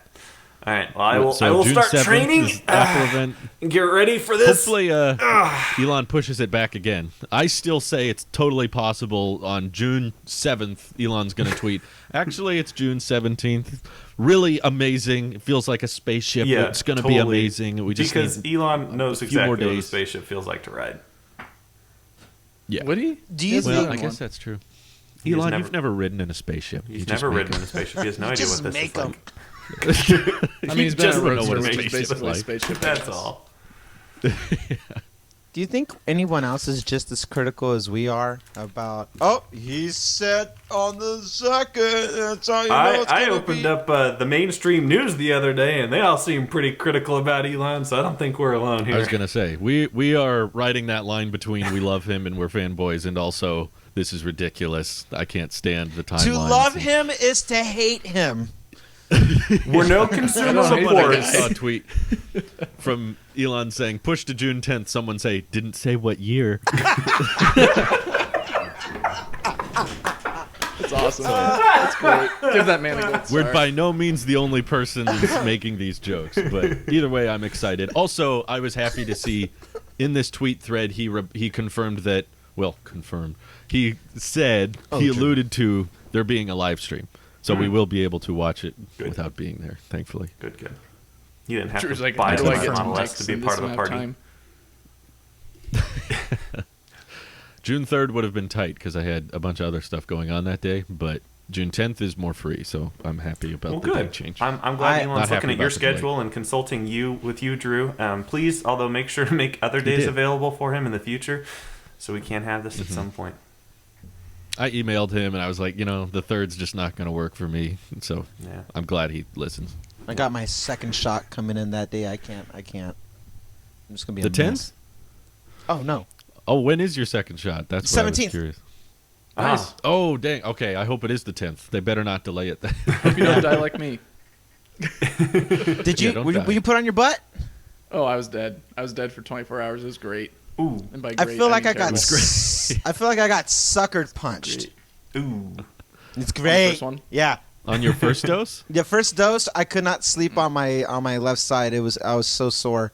All right. Well, I will June start 7th training. is Apple event. Get ready for this. Hopefully, Elon pushes it back again. I still say it's totally possible on June 7th, Elon's going to tweet. Actually, it's June 17th. Really amazing. It feels like a spaceship. Yeah, It's going to be totally. amazing. We just because need Elon knows a few more exactly what a days. spaceship feels like to ride. Yeah. Would he? Do you Yes, Well, Elon I guess won. that's true. He's Elon, never- you've never ridden in a spaceship. He's You just never make ridden in them. a spaceship. He has no idea Just what this make is like. 'em. I mean, he's been just on don't a know road what a which is spaceship is basically a like. spaceship. I That's guess. all. Do you think anyone else is just as critical as we are about? Oh, he's set on the second. That's all you know. I opened up the mainstream news the other day, and they all seem pretty critical about Elon, so I don't think we're alone here. I was going to say, we are riding that line between we love him and we're fanboys, and also this is ridiculous. I can't stand the timeline. To love him is to hate him. We're no consumer I don't hate that I reports. guy. saw a tweet from Elon saying, push to June 10th. Someone say, didn't say what year. That's awesome. That's great. Give that man a good We're start. by no means the only person that's making these jokes, but either way, I'm excited. Also, I was happy to see in this tweet thread he confirmed that, well, confirmed. He said, he alluded to there being a live stream. So we will be able to watch it Good. without being there, thankfully. Good. You didn't have Drew's to like, buy how a do I get Model some S to dicks be in part this of a amount of party. time? June 3rd would have been tight because I had a bunch of other stuff going on that day, but June 10th is more free, so I'm happy about Well, the date good. change. I'm glad I'm Elon's not looking happy at your about the delay. schedule and consulting with you, Drew. Please, although make sure to make other days did. available for him in the future, so we can have this Mm-hmm. at some point. I emailed him and I was like, the third's just not going to work for me. So Yeah. I'm glad he listens. I got my second shot coming in that day. I can't. I'm just gonna be The a 10th? mess. Oh no. Oh, when is your second shot? That's what I was 17th. curious. Nice. Oh, dang. Okay, I hope it is the 10th. They better not delay it then. Hope you don't die like me. Did you? Yeah, don't were die. you put on your butt? Oh, I was dead. I was dead for 24 hours. It was great. Ooh. And by I great, feel like mean I got. terrible. I feel like I got suckered punched. Ooh. It's great. first one? Yeah. On your first dose? The first dose, I could not sleep on my left side. I was so sore.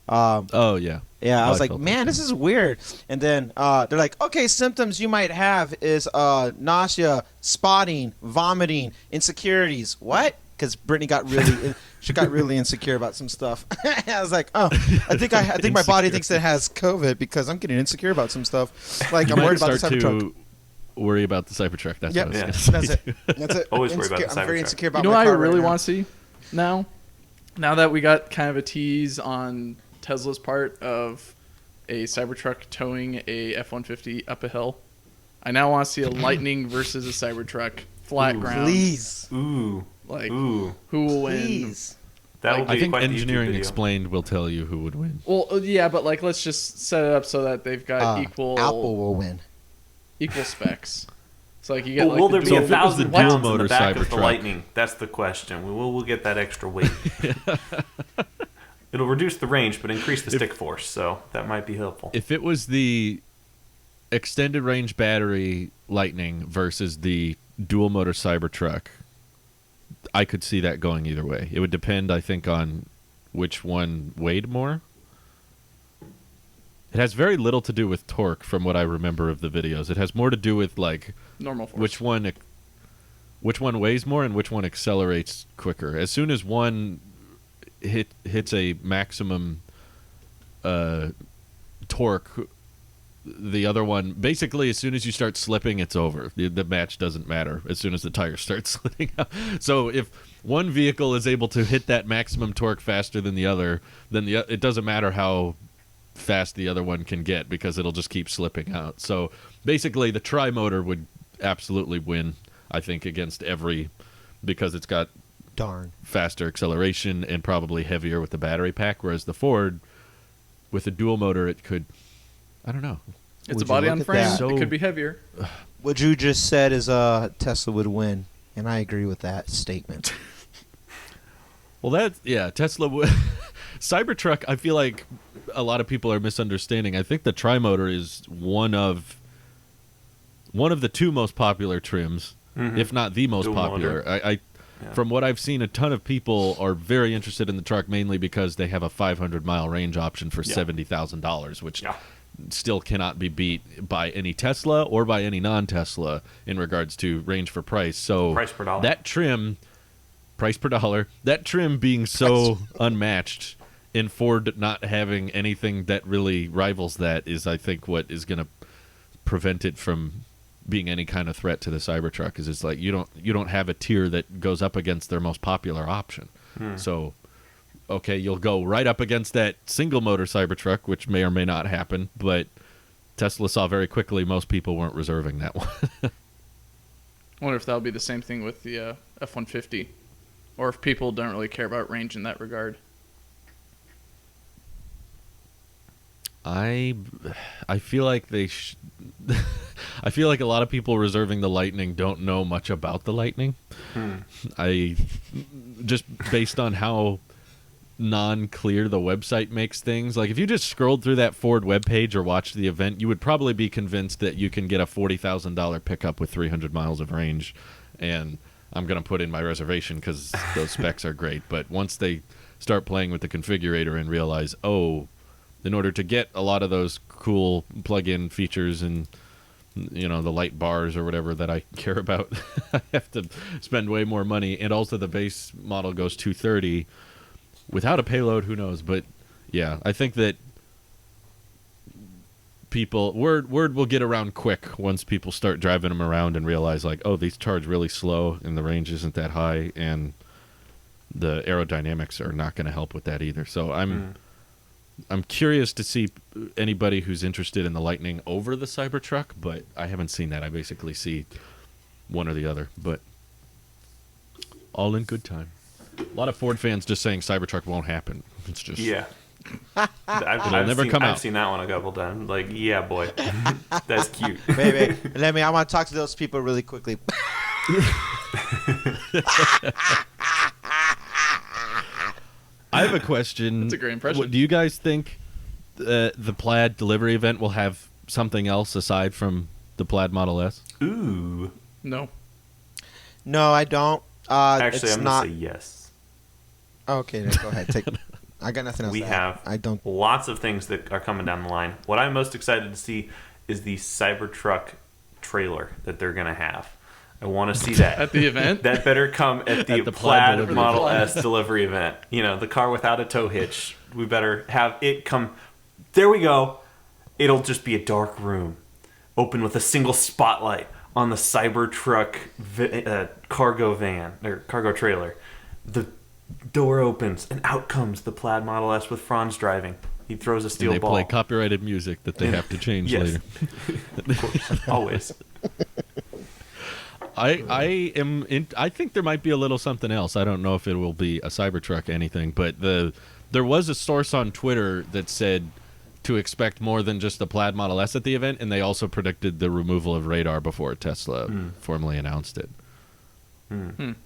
Oh, yeah. Yeah, I Oh, was I like, felt man, that this is weird. And then they're like, okay, symptoms you might have is nausea, spotting, vomiting, insecurities. What? Because Brittany got really insecure about some stuff. I was like, oh, I think my body thinks it has COVID because I'm getting insecure about some stuff. Like You I'm might worried about the start Cybertruck. to worry about the Cybertruck. That's Yep, what I was Yeah. gonna say. that's it. That's it. Always worry about Insecure- the I'm very Cybertruck. insecure about You know my what I car right really now. want to see now? Now that we got kind of a tease on Tesla's part of a Cybertruck towing a F-150 up a hill, I now want to see a Lightning versus a Cybertruck flat Ooh. ground. Please, Ooh. Like, Ooh. who will win? please. That would be I think quite the YouTube Engineering video. Explained will tell you who would win. Well, yeah, but like, let's just set it up so that they've got Apple will win. equal specs. So like you get Well, like will the there be dual- So if it was the 1,000 dual pounds in motor the back of the Cybertruck- Lightning? That's the question. We'll get that extra weight. It'll reduce the range, but increase the stick force, so that might be helpful. If it was the extended range battery Lightning versus the dual motor Cybertruck, I could see that going either way. It would depend, I think, on which one weighed more. It has very little to do with torque from what I remember of the videos. It has more to do with like normal force. which one weighs more and which one accelerates quicker. As soon as one hits a maximum torque, the other one basically, as soon as you start slipping, it's over. The match doesn't matter as soon as the tires start slitting out. So if one vehicle is able to hit that maximum torque faster than the other, then it doesn't matter how fast the other one can get because it'll just keep slipping out. So basically the tri-motor would absolutely win, I think, against every, because it's got Darn. faster acceleration and probably heavier with the battery pack, whereas the Ford with the dual motor, it could, I don't know. It's Would a you body look on at frame. that? It could be heavier. What you just said is Tesla would win, and I agree with that statement. Well, Tesla would. Cybertruck, I feel like a lot of people are misunderstanding. I think the tri-motor is one of the two most popular trims, if not the most Dual popular. motor. Yeah. From what I've seen, a ton of people are very interested in the truck, mainly because they have a 500-mile range option for $70,000, which still cannot be beat by any Tesla or by any non-Tesla in regards to range for price. So Price per dollar. that trim, price per dollar, that trim being so unmatched, and Ford not having anything that really rivals that is, I think, what is going to prevent it from being any kind of threat to the Cybertruck. Is it's like you don't have a tier that goes up against their most popular option. So, okay, you'll go right up against that single motor Cybertruck, which may or may not happen, but Tesla saw very quickly most people weren't reserving that one. I wonder if that'll be the same thing with the F-150, or if people don't really care about range in that regard. I feel like I feel like a lot of people reserving the Lightning don't know much about the Lightning. I just based on how non-clear the website makes things. Like if you just scrolled through that Ford webpage or watched the event, you would probably be convinced that you can get a $40,000 pickup with 300 miles of range. And I'm going to put in my reservation because those specs are great. But once they start playing with the configurator and realize, oh, in order to get a lot of those cool plug-in features and the light bars or whatever that I care about, I have to spend way more money. And also the base model goes $230 without a payload. Who knows? But yeah, I think that word will get around quick once people start driving them around and realize like, oh, these charge really slow and the range isn't that high, and the aerodynamics are not going to help with that either. So I'm curious to see anybody who's interested in the Lightning over the Cybertruck, but I haven't seen that. I basically see one or the other, but all in good time. A lot of Ford fans just saying Cybertruck won't happen. It's just I've never come out. I've seen that one a couple times. Like, yeah, boy, that's cute. Baby, I want to talk to those people really quickly. I have a question. That's a great impression. Do you guys think the Plaid delivery event will have something else aside from the Plaid Model S? Ooh. No. No, I don't. Actually, it's I'm not. gonna say yes. Okay, then go ahead. I got nothing else. We to add. have I don't. lots of things that are coming down the line. What I'm most excited to see is the Cybertruck trailer that they're gonna have. I want to see that At the event? That better come at the, the Plaid delivery Model event. S delivery event. You know, the car without a tow hitch. We better have it come. There we go. It'll just be a dark room, open with a single spotlight on the Cybertruck cargo van or cargo trailer. The door opens and out comes the Plaid Model S with Franz driving. He throws a steel And they ball. play copyrighted music that they have to change Yes. later. Of course, always. I think there might be a little something else. I don't know if it will be a Cybertruck anything, but there was a source on Twitter that said to expect more than just the Plaid Model S at the event, and they also predicted the removal of radar before Tesla formally announced it.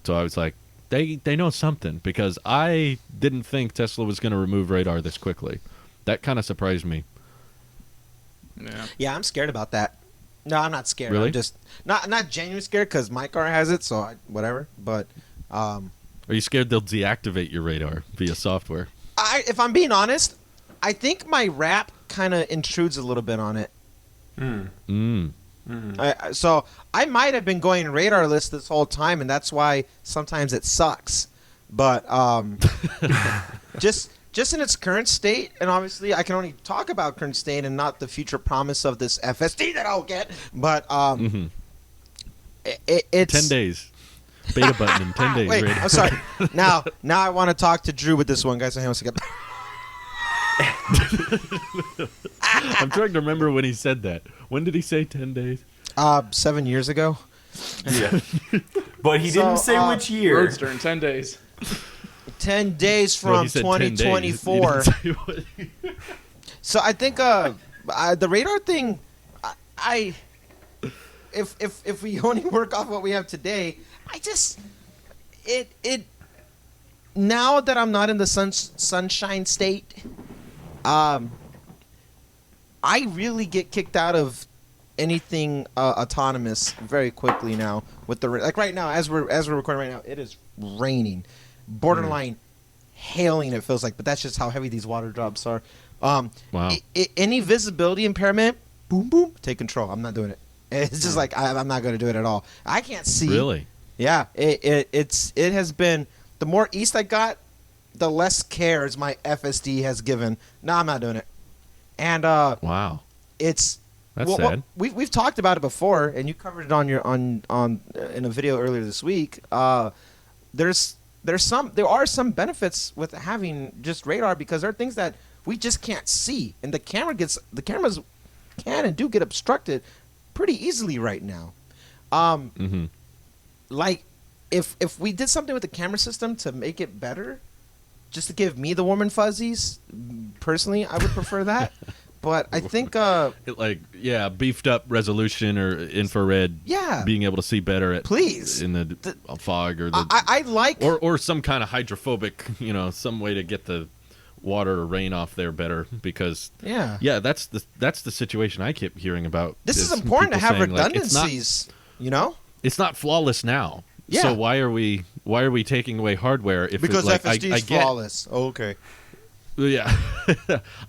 So I was like, they know something, because I didn't think Tesla was going to remove radar this quickly. That kind of surprised me. Yeah. Yeah, I'm scared about that. No, I'm not scared. Really? I'm just not genuinely scared because my car has it, so whatever. But Are you scared they'll deactivate your radar via software? if I'm being honest, I think my rap kind of intrudes a little bit on it. So I might have been going radarless this whole time, and that's why sometimes it sucks. But just in its current state, and obviously I can only talk about current state and not the future promise of this FSD that I'll get. But it's 10 days. Beta button in 10 days. Wait, radar. I'm sorry. Now I want to talk to Drew with this one, guys. Hang on a second. I'm trying to remember when he said that. When did he say 10 days? 7 years ago. Yeah. But he didn't say which year. Roadster in 10 days. 10 days Well, from he said 10 days. He 2024. didn't say what- So I think the radar thing, if we only work off what we have today, it now that I'm not in the sunshine state, I really get kicked out of anything autonomous very quickly now. With the like right now, as we're recording right now, it is raining, borderline hailing. It feels like, but that's just how heavy these water drops are. Wow. Any visibility impairment, boom, boom, take control. I'm not doing it. It's just like I'm not going to do it at all. I can't see. Really? Yeah. It has been the more east I got, the less cares my FSD has given. No, I'm not doing it. And Wow. it's That's sad. We've talked about it before, and you covered it on your on in a video earlier this week. There are some benefits with having just radar because there are things that we just can't see, and the cameras can and do get obstructed pretty easily right now. Like if we did something with the camera system to make it better, just to give me the warm and fuzzies, personally, I would prefer that. But I think beefed up resolution or infrared. Yeah. Being able to see better at Please. in the fog or the I like or some kind of hydrophobic, some way to get the water or rain off there better, because that's the situation I keep hearing about. This is important to people have saying, like, redundancies, it's not flawless now. Yeah. So why are we taking away hardware if because FSD I is get, flawless. Oh, okay. Yeah.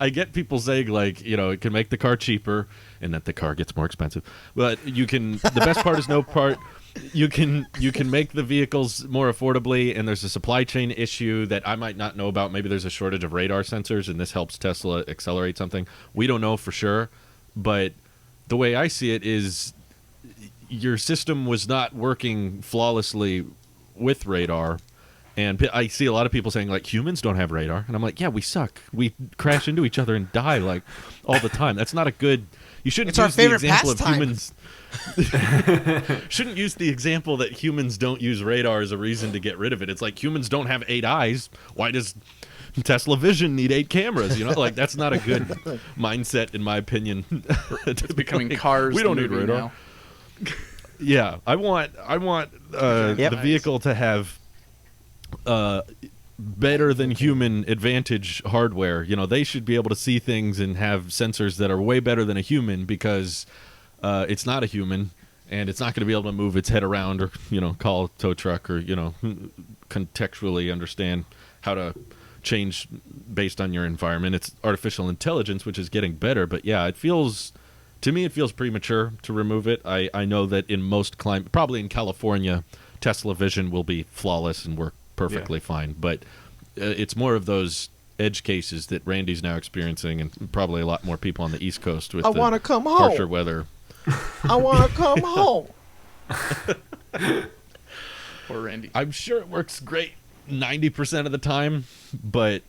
I get people saying, like, it can make the car cheaper and that the car gets more expensive. But the best part is no part. You can make the vehicles more affordably, and there's a supply chain issue that I might not know about. Maybe there's a shortage of radar sensors, and this helps Tesla accelerate something. We don't know for sure, but the way I see it is your system was not working flawlessly with radar, And I see a lot of people saying, like, humans don't have radar. And I'm like, yeah, we suck. We crash into each other and die, like, all the time. That's not a good... You shouldn't It's our use the favorite example pastime. of humans... shouldn't use the example that humans don't use radar as a reason to get rid of it. It's like, humans don't have 8 eyes. Why does Tesla Vision need 8 cameras? You know, like, that's not a good mindset, in my opinion. It's becoming Cars. We don't the need movie radar. now. Yeah, I want the vehicle to have better than human advantage hardware. You know, they should be able to see things and have sensors that are way better than a human, because it's not a human, and it's not going to be able to move its head around or, you know, call a tow truck or, you know, contextually understand how to change based on your environment. It's artificial intelligence, which is getting better, but yeah, to me, it feels premature to remove it. I know that in most probably in California, Tesla Vision will be flawless and work perfectly fine. But it's more of those edge cases that Randy's now experiencing, and probably a lot more people on the East Coast with I want to come home. harsher weather. I want to come home. Poor Randy. I'm sure it works great 90% of the time, but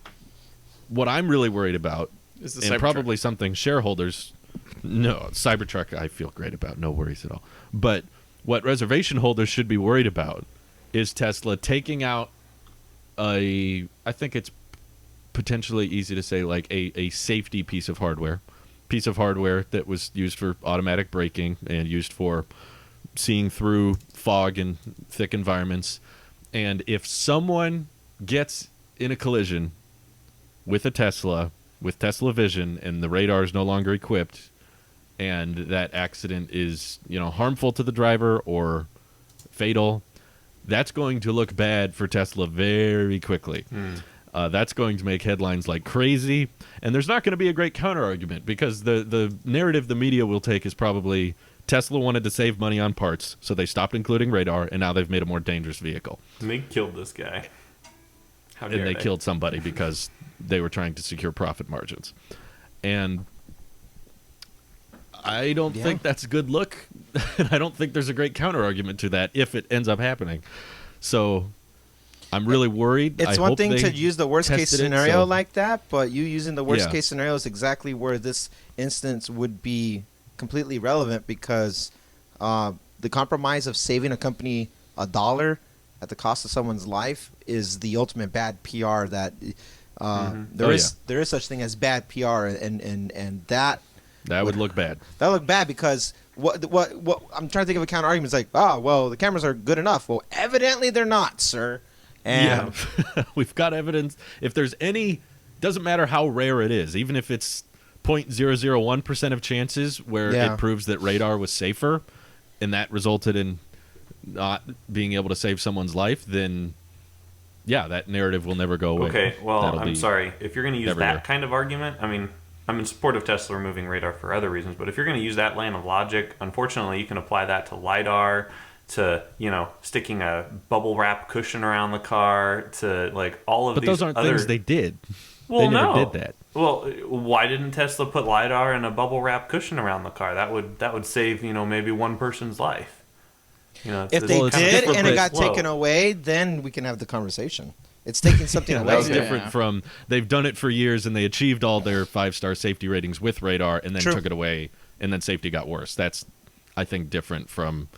what I'm really worried about, Is the and Cybertruck. probably something shareholders... No, Cybertruck I feel great about. No worries at all. But what reservation holders should be worried about is Tesla taking out I think it's potentially easy to say, like a safety piece of hardware that was used for automatic braking and used for seeing through fog and thick environments. And if someone gets in a collision with a Tesla, with Tesla Vision, and the radar is no longer equipped, and that accident is, you know, harmful to the driver or fatal, that's going to look bad for Tesla very quickly. That's going to make headlines like crazy, and there's not going to be a great counter-argument, because the narrative the media will take is probably Tesla wanted to save money on parts, so they stopped including radar, and now they've made a more dangerous vehicle. And they killed this guy. How dare And they killed somebody because they were trying to secure profit margins. And I don't think that's a good look. And I don't think there's a great counter-argument to that if it ends up happening. So I'm really worried. It's I one hope thing they to use the worst case tested it, scenario so- like that, but you using the worst Yeah. case scenario is exactly where this instance would be completely relevant, because the compromise of saving a company $1 at the cost of someone's life is the ultimate bad PR. That there is such thing as bad PR, and that would look bad. that look bad, because what I'm trying to think of a counter argument. It's like, oh well, the cameras are good enough. Well, evidently they're not, sir. And We've got evidence. If there's any, doesn't matter how rare it is, even if it's 0.001% of chances where it proves that radar was safer and that resulted in not being able to save someone's life, then yeah, that narrative will never go away. Okay, well, That'll I'm be sorry. If you're going to use everywhere. that kind of argument, I mean, I'm in support of Tesla removing radar for other reasons, but if you're going to use that line of logic, unfortunately, you can apply that to LiDAR, to, you know, sticking a bubble wrap cushion around the car, to, like, all of But these those aren't other... things they did. Well, they never no. did that. Well, why didn't Tesla put LiDAR and a bubble wrap cushion around the car? That would save, you know, maybe one person's life. You know, if they kind of did different, and it but got slow. taken away, then we can have the conversation. It's taking something away. That was Yeah. different from they've done it for years and they achieved all their 5-star safety ratings with radar and then True. took it away and then safety got worse. That's, I think, different from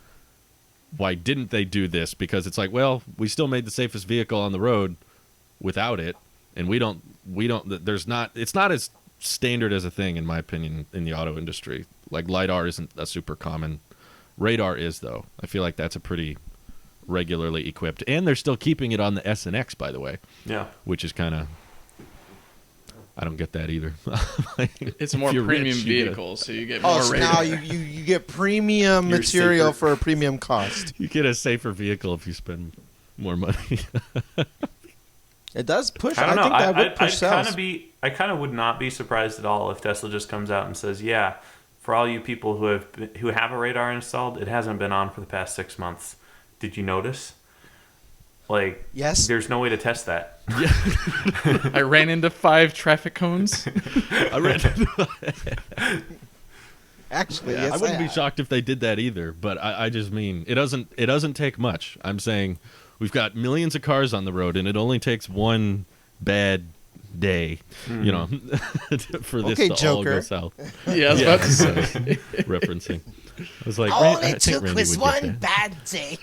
why didn't they do this? Because it's like, well, we still made the safest vehicle on the road without it, and it's not as standard as a thing, in my opinion, in the auto industry. Like LiDAR isn't a super common. Radar is, though. I feel like that's a pretty regularly equipped, and they're still keeping it on the S and X, by the way. Yeah. Which is kind of, I don't get that either. It's a more If you're premium rich, you get vehicle, so you get more Oh, so radar. now you get premium You're material safer. for a premium cost. you get a safer vehicle if you spend more money. It does push. I don't know. think that would push sales. I kind of would not be surprised at all if Tesla just comes out and says, "Yeah, for all you people who have a radar installed, it hasn't been on for the past 6 months. Did you notice? Like, Yes. there's no way to test that." I ran into 5 traffic cones. I read. Actually, Yeah, yes, I wouldn't be have. shocked if they did that either. But I just mean it doesn't take much. I'm saying we've got millions of cars on the road, and it only takes one bad day, for this Okay, to all Joker. go south. Yeah, I was about to say. Referencing. I was like, All I it think took Randy was would get one bad day.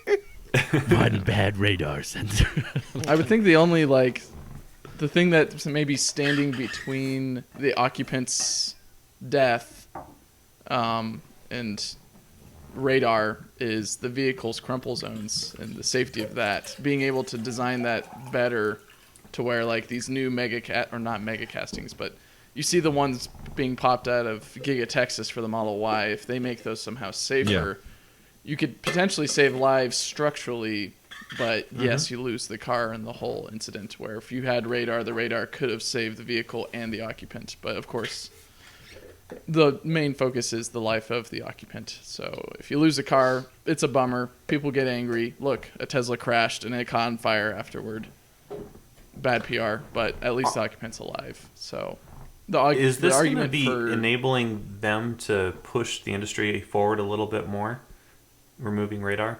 that. One bad radar sensor. I would think the only the thing that's maybe standing between the occupant's death and radar is the vehicle's crumple zones and the safety of that. Being able to design that better to where these new not mega castings, but you see the ones being popped out of Giga Texas for the Model Y. If they make those somehow safer, you could potentially save lives structurally. But yes, you lose the car and the whole incident, where if you had radar, the radar could have saved the vehicle and the occupant. But of course, the main focus is the life of the occupant. So if you lose a car, it's a bummer. People get angry. Look, a Tesla crashed and it caught on fire afterward. Bad PR, but at least the occupant's alive. So Is this going to argument be for enabling them to push the industry forward a little bit more? Removing radar?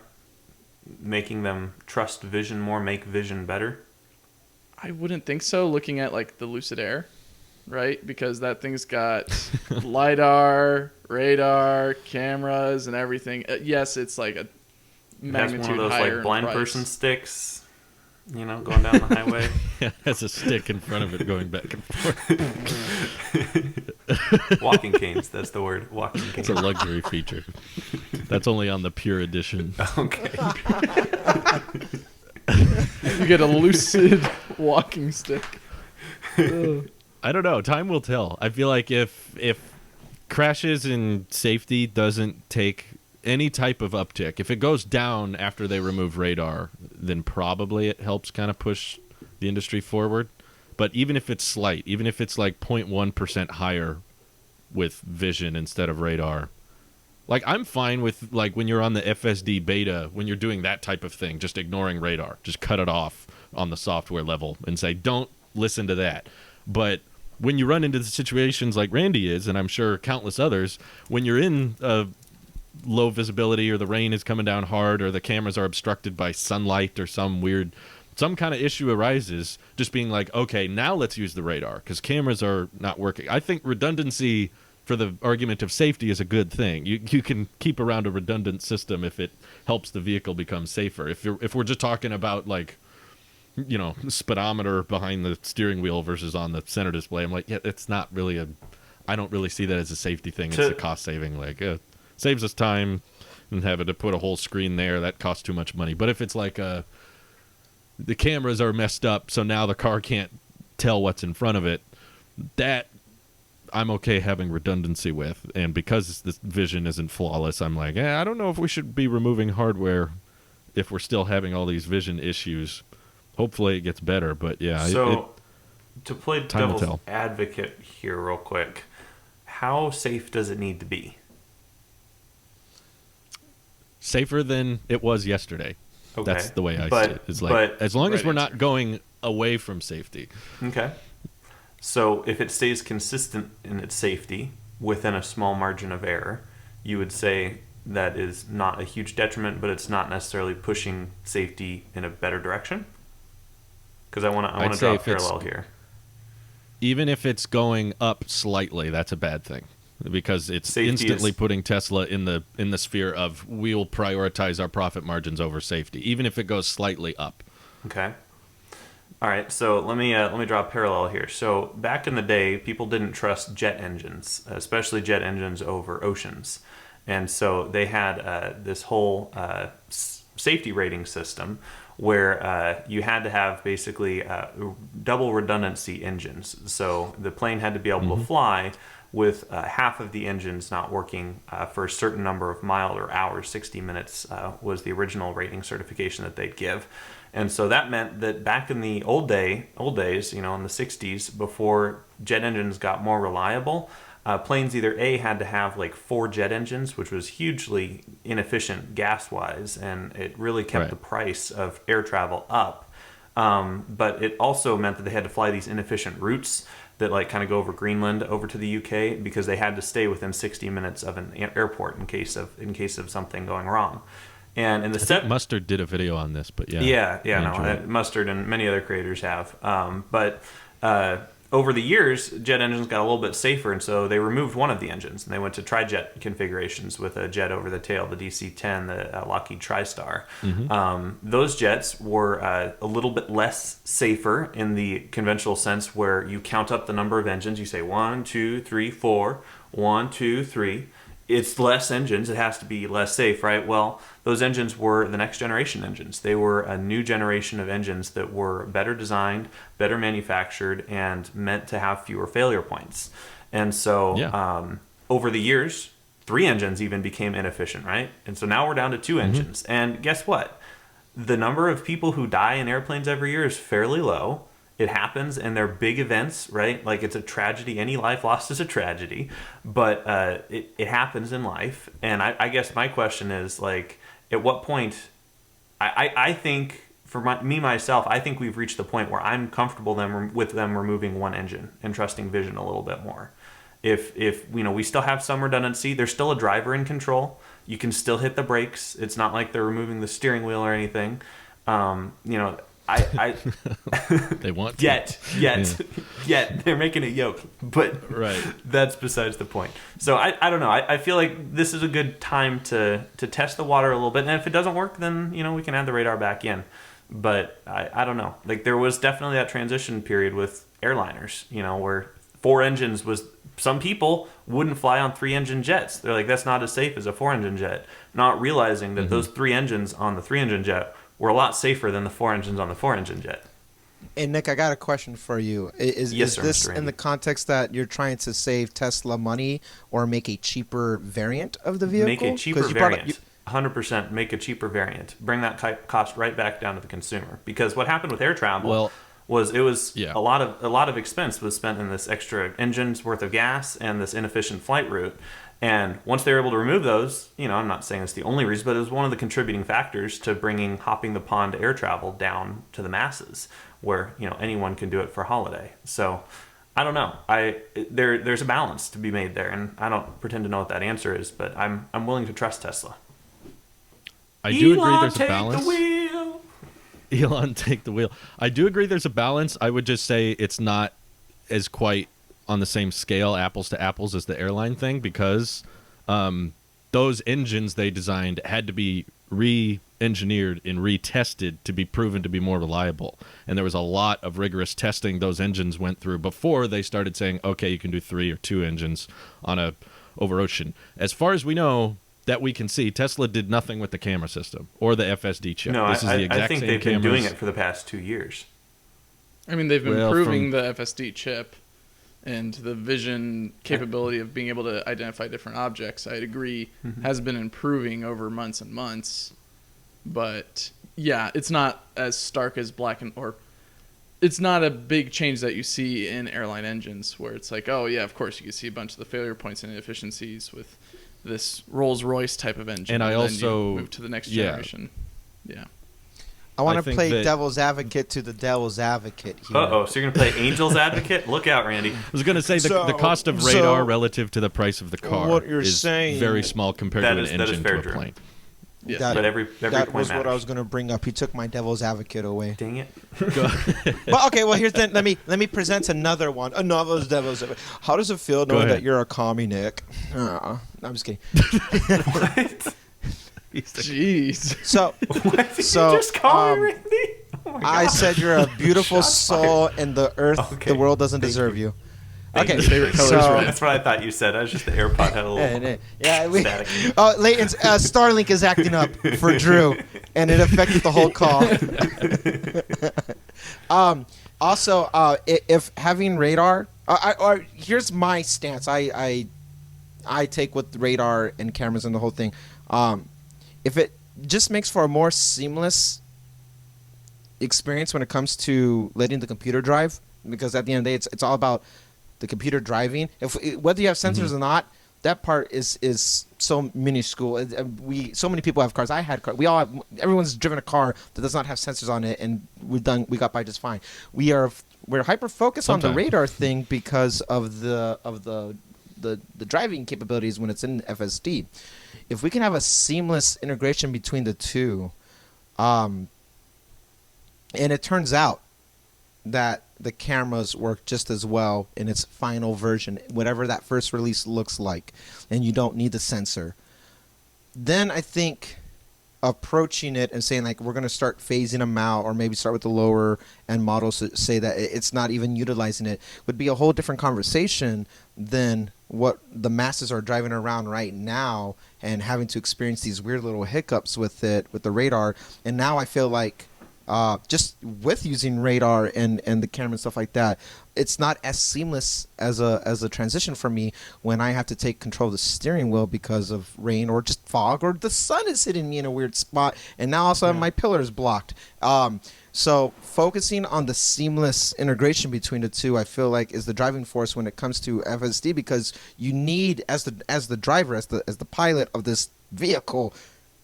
Making them trust vision more, make vision better? I wouldn't think so, looking at the Lucid Air, right? Because that thing's got LiDAR, radar, cameras, and everything. Yes, it's a It has magnitude one of those higher blind in price. person sticks, going down the highway. Yeah, has a stick in front of it going back and forth. Walking canes, that's the word. Walking canes. It's a luxury feature. That's only on the Pure Edition. Okay. You get a Lucid walking stick. I don't know. Time will tell. I feel like if crashes and safety doesn't take any type of uptick, if it goes down after they remove radar, then probably it helps kind of push the industry forward. But even if it's slight, even if it's 0.1% higher with vision instead of radar, I'm fine with when you're on the FSD beta, when you're doing that type of thing, just ignoring radar, just cut it off on the software level and say, don't listen to that. But when you run into the situations like Randy is, and I'm sure countless others, when you're in low visibility or the rain is coming down hard or the cameras are obstructed by sunlight or some kind of issue arises, just being okay, now let's use the radar because cameras are not working. I think redundancy for the argument of safety is a good thing. You can keep around a redundant system if it helps the vehicle become safer. If we're just talking about speedometer behind the steering wheel versus on the center display, I'm it's not really I don't really see that as a safety thing. It's a cost saving. Saves us time and having to put a whole screen there, that costs too much money. But if it's the cameras are messed up, so now the car can't tell what's in front of it, that I'm okay having redundancy with. And because this vision isn't flawless, I'm I don't know if we should be removing hardware if we're still having all these vision issues. Hopefully it gets better, but yeah. So, to play time will devil's tell. advocate here real quick, how safe does it need to be? Safer than it was yesterday. Okay. That's the way I But- see it. It's but- as long as Right we're answer. not going away from safety. Okay. So if it stays consistent in its safety within a small margin of error, you would say that is not a huge detriment, but it's not necessarily pushing safety in a better direction? Because I want I'd to say draw a if it's- parallel here. Even if it's going up slightly, that's a bad thing because it's Safety instantly is- putting Tesla in the sphere of we'll prioritize our profit margins over safety, even if it goes slightly up. Okay. All right. So let me draw a parallel here. So back in the day, people didn't trust jet engines, especially jet engines over oceans, and so they had this whole safety rating system where you had to have basically double redundancy engines. So the plane had to be able to fly with half of the engines not working for a certain number of miles or hours. 60 minutes was the original rating certification that they'd give. And so that meant that back in the old days, in the 60s, before jet engines got more reliable, planes either A, had to have 4 jet engines, which was hugely inefficient gas-wise, and it really kept Right. the price of air travel up. But it also meant that they had to fly these inefficient routes that kind of go over Greenland over to the UK because they had to stay within 60 minutes of an airport in case of something going wrong. And in the I think Mustard did a video on this, but yeah. Mustard and many other creators have. But over the years, jet engines got a little bit safer, and so they removed one of the engines, and they went to tri-jet configurations with a jet over the tail, the DC-10, the Lockheed TriStar. Those jets were a little bit less safer in the conventional sense, where you count up the number of engines. You say 1, 2, 3, 4, 1, 2, 3. It's less engines. It has to be less safe, right? Well, those engines were the next generation engines. They were a new generation of engines that were better designed, better manufactured, and meant to have fewer failure points. And so over the years, 3 engines even became inefficient, right? And so now we're down to 2 engines. And guess what? The number of people who die in airplanes every year is fairly low. It happens, and they're big events, right? Like, it's a tragedy. Any life lost is a tragedy, but it happens in life. And I guess my question is, like, at what point? I think, for myself, I think we've reached the point where I'm comfortable with them removing one engine and trusting vision a little bit more. If we still have some redundancy, there's still a driver in control. You can still hit the brakes. It's not like they're removing the steering wheel or anything. I they want yet they're making a yoke, but that's besides the point. So I don't know. I feel like this is a good time to test the water a little bit, and if it doesn't work, then we can add the radar back in. But I don't know. Like, there was definitely that transition period with airliners, where 4 engines was, some people wouldn't fly on 3-engine jets. They're like, that's not as safe as a 4-engine jet, not realizing that those 3 engines on the 3-engine jet were a lot safer than the 4 engines on the 4-engine jet. Hey, Nick, I got a question for you. Is this in the context that you're trying to save Tesla money or make a cheaper variant of the vehicle? Make a cheaper variant. 100% make a cheaper variant. Bring that cost right back down to the consumer. Because what happened with air travel was a lot of expense was spent in this extra engine's worth of gas and this inefficient flight route. And once they were able to remove those, I'm not saying it's the only reason, but it was one of the contributing factors to bringing hopping the pond air travel down to the masses, where anyone can do it for a holiday. So I don't know. There's a balance to be made there, and I don't pretend to know what that answer is, but I'm willing to trust Tesla. I do agree there's a balance. Take the wheel. Elon, take the wheel. I do agree there's a balance. I would just say it's not as quite on the same scale, apples to apples, as the airline thing, because those engines they designed had to be re-engineered and retested to be proven to be more reliable. And there was a lot of rigorous testing those engines went through before they started saying, okay, you can do 3 or 2 engines on a over ocean. As far as we know, that we can see, Tesla did nothing with the camera system or the FSD chip. No, this is the exact I think same they've cameras. been doing it for the past 2 years. I mean, they've been improving the FSD chip and the vision capability of being able to identify different objects. I'd agree has been improving over months and months. But yeah, it's not as stark as it's not a big change that you see in airline engines, where it's like, oh yeah, of course you can see a bunch of the failure points and inefficiencies with this Rolls-Royce type of engine. And I also then you move to the next generation. Yeah. I want to play devil's advocate to the devil's advocate here. So you're going to play angel's advocate? Look out, Randy. I was going to say the cost of radar relative to the price of the car is very small compared to an engine to a plane. Yes. But every that point was matters. what I was going to bring up. He took my devil's advocate away. Dang it. But okay, well here's let me present another one. Another devil's advocate. How does it feel knowing that you're a commie, Nick? No, I'm just kidding. What? Jeez. So what did you just call me, Randy? Oh I said you're a beautiful soul, and the earth, the world doesn't deserve you. Okay, favorite color is red. That's what I thought you said. I was just the AirPod had a little static. Leighton's Starlink is acting up for Drew, and it affected the whole call. Also, if having radar, here's my stance. I take with radar and cameras and the whole thing. If it just makes for a more seamless experience when it comes to letting the computer drive, because at the end of the day, it's all about the computer driving. Whether you have sensors or not, that part is so minuscule. So many people have cars. I had cars. Everyone's driven a car that does not have sensors on it, and we got by just fine. We're hyper focused on the radar thing because of the the driving capabilities when it's in FSD. If we can have a seamless integration between the two, and it turns out that the cameras work just as well in its final version, whatever that first release looks like, and you don't need the sensor, then I think approaching it and saying like we're going to start phasing them out, or maybe start with the lower end models to say that it's not even utilizing it, would be a whole different conversation than what the masses are driving around right now and having to experience these weird little hiccups with it, with the radar. And now I feel like just with using radar and the camera and stuff like that, it's not as seamless as a transition for me when I have to take control of the steering wheel because of rain or just fog, or the sun is hitting me in a weird spot and now also my pillar is blocked. So focusing on the seamless integration between the two, I feel like is the driving force when it comes to FSD, because you need, as the driver, as the pilot of this vehicle,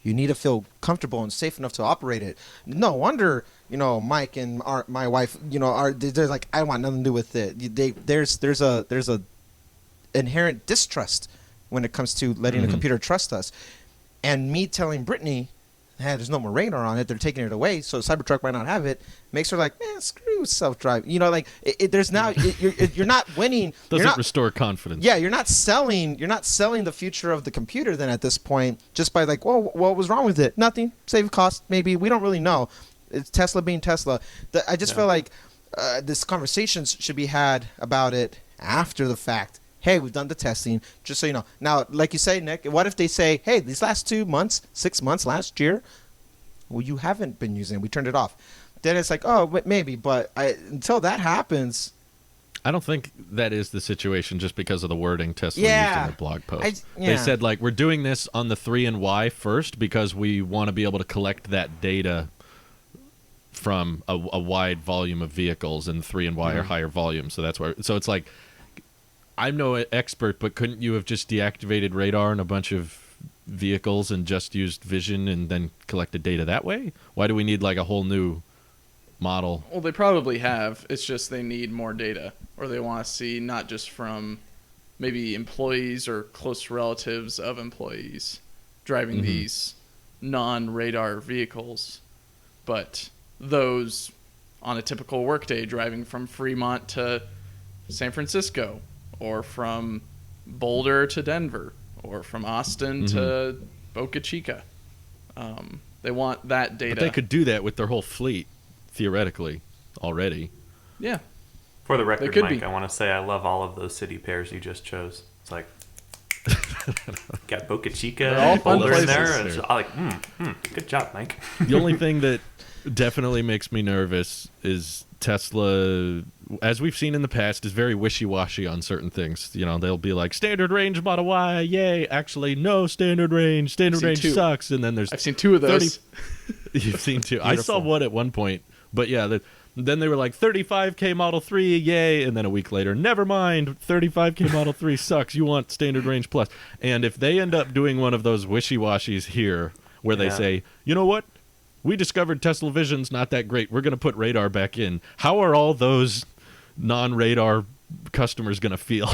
you need to feel comfortable and safe enough to operate it. No wonder, Mike and my wife, they're like, I want nothing to do with it. There's a inherent distrust when it comes to letting a computer trust us. And me telling Brittany, hey, there's no more radar on it, they're taking it away, so Cybertruck might not have it, makes her like, man, screw self-drive. There's now, you're not winning. Doesn't restore confidence. Yeah, you're not selling the future of the computer then at this point, just by like, well, what was wrong with it? Nothing. Save cost, maybe. We don't really know. It's Tesla being Tesla. I just feel like this conversation should be had about it after the fact. Hey, we've done the testing, just so you know. Now, like you say, Nick, what if they say, hey, these last 2 months, 6 months, last year, well, you haven't been using it. We turned it off. Then it's like, oh, maybe. But until that happens. I don't think that is the situation just because of the wording Tesla used in the blog post. They said, like, we're doing this on the 3 and Y first because we want to be able to collect that data from a wide volume of vehicles, and 3 and Y are higher volume. So that's why. So it's like, I'm no expert, but couldn't you have just deactivated radar in a bunch of vehicles and just used vision and then collected data that way? Why do we need like a whole new model? Well, they probably have. It's just they need more data, or they want to see not just from maybe employees or close relatives of employees driving these non-radar vehicles, but those on a typical workday driving from Fremont to San Francisco, or from Boulder to Denver, or from Austin to Boca Chica. They want that data. But they could do that with their whole fleet, theoretically, already. Yeah. For the record, Mike, I want to say I love all of those city pairs you just chose. It's like, got Boca Chica and Boulder in there. And I'm like, good job, Mike. The only thing that definitely makes me nervous is Tesla, as we've seen in the past, is very wishy-washy on certain things. They'll be like, standard range Model Y, yay. Actually, no standard range. Standard range sucks. And then I've seen 2 of those. 30... You've seen 2. I saw one at one point. But yeah, then they were like, 35K Model 3, yay. And then a week later, never mind, 35K Model 3 sucks. You want standard range plus. And if they end up doing one of those wishy-washies here, where they say, you know what? We discovered Tesla Vision's not that great. We're going to put radar back in. How are all those non-radar customers going to feel?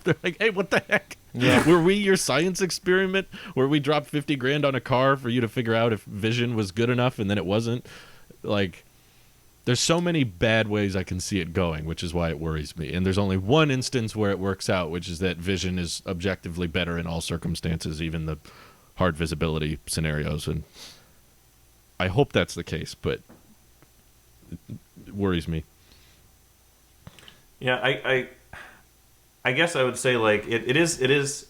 They're like, hey, what the heck? Yeah. Were we your science experiment where we dropped $50,000 on a car for you to figure out if Vision was good enough and then it wasn't? Like, there's so many bad ways I can see it going, which is why it worries me. And there's only one instance where it works out, which is that Vision is objectively better in all circumstances, even the hard visibility scenarios. And I hope that's the case, but it worries me. Yeah, I guess I would say like it is.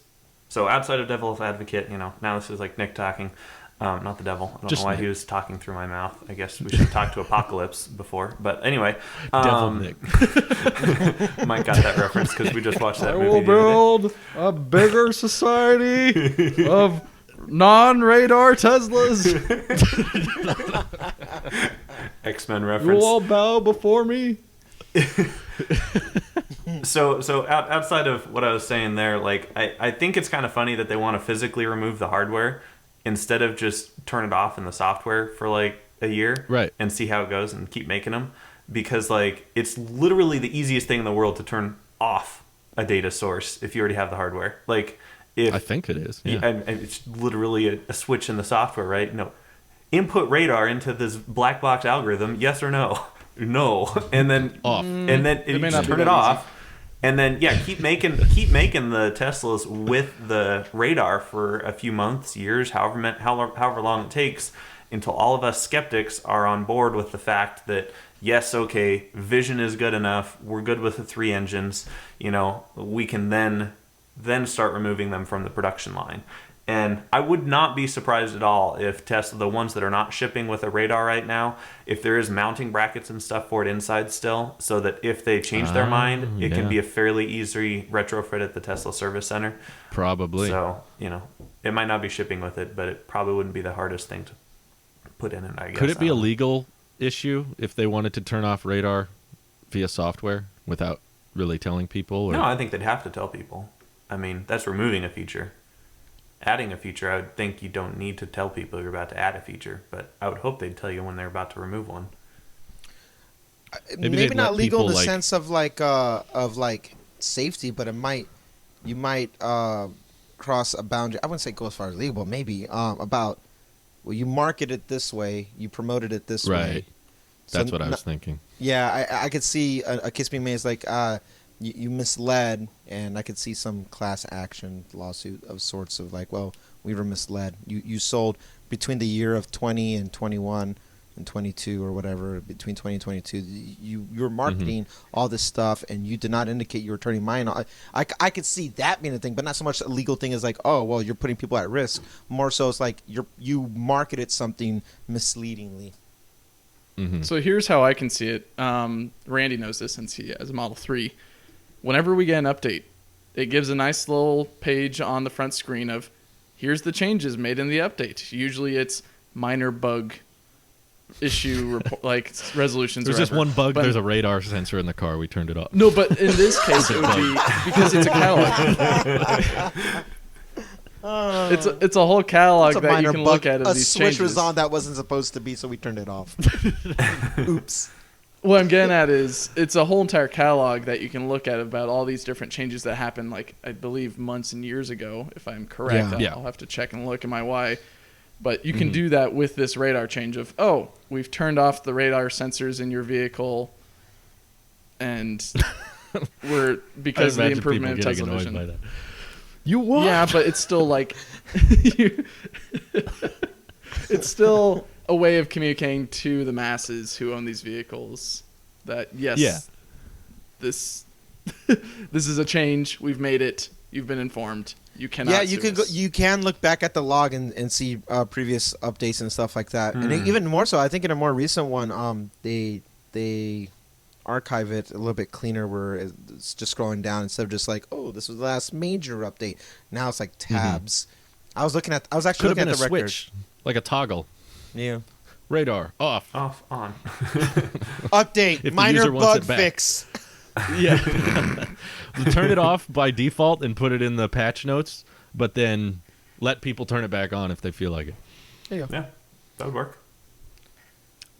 So outside of devil's advocate, now this is like Nick talking, not the devil. I don't know why Nick. He was talking through my mouth. I guess we should have talked to Apocalypse before, but anyway. Devil Nick. Mike got that reference because we just watched that movie. I will build a bigger society of non-radar Teslas. X-Men reference. You all bow before me. So outside of what I was saying there, like I think it's kind of funny that they want to physically remove the hardware instead of just turn it off in the software for like a year, right, and see how it goes and keep making them, because like it's literally the easiest thing in the world to turn off a data source if you already have the hardware. Like, if I think it is. Yeah. and it's literally a switch in the software, right? No, input radar into this black box algorithm, yes or no? No, and then Off. and then you may just not be turn it that off, and then keep making the Teslas with the radar for a few months, years, however long it takes, until all of us skeptics are on board with the fact that yes, okay, vision is good enough. We're good with the 3 engines. We can then start removing them from the production line. And I would not be surprised at all if Tesla, the ones that are not shipping with a radar right now, if there is mounting brackets and stuff for it inside still, so that if they change their mind, it can be a fairly easy retrofit at the Tesla service center. Probably. So, it might not be shipping with it, but it probably wouldn't be the hardest thing to put in it, I guess. Could it be a legal issue if they wanted to turn off radar via software without really telling people? Or? No, I think they'd have to tell people. I mean, that's removing a feature. Adding a feature, I would think you don't need to tell people you're about to add a feature, but I would hope they'd tell you when they're about to remove one. Maybe not legal in the sense of like safety, but you might cross a boundary. I wouldn't say go as far as legal, but maybe about you market it this way, you promoted it this way. Right. That's what I was thinking. Yeah, I could see a case being made as like you misled, and I could see some class action lawsuit of sorts of like, well, we were misled. You sold between the year of 20 and 21 and 22 or whatever, between 20 and 22, you were marketing all this stuff, and you did not indicate you were turning mine on. I could see that being a thing, but not so much a legal thing as like, oh, well, you're putting people at risk. More so it's like you marketed something misleadingly. Mm-hmm. So here's how I can see it. Randy knows this since he has a Model 3. Whenever we get an update, it gives a nice little page on the front screen of, here's the changes made in the update. Usually it's minor bug issue like resolutions. There's just one bug. There's a radar sensor in the car. We turned it off. No, but in this case it would be because it's a catalog. It's a whole catalog that you can look at of these changes. A switch was on that wasn't supposed to be, so we turned it off. Oops. What I'm getting at is it's a whole entire catalog that you can look at about all these different changes that happened, like I believe months and years ago, if I'm correct. Yeah. I'll have to check and look at my why. But you can do that with this radar change of, oh, we've turned off the radar sensors in your vehicle, and we're because of the improvement of Tesla Vision. By that. You what? Yeah, but it's still like it's still a way of communicating to the masses who own these vehicles that yes, this is a change. We've made it. You've been informed. You cannot. Yeah, you can go. You can look back at the log and see previous updates and stuff like that. And even more so, I think in a more recent one, they archive it a little bit cleaner, where it's just scrolling down instead of just like, oh, this was the last major update. Now it's like tabs. I was actually looking at the record. Switch, like a toggle. Yeah. Radar off. Off, on. Update. Minor bug fix. Yeah. Turn it off by default and put it in the patch notes, but then let people turn it back on if they feel like it. There you go. Yeah, that would work.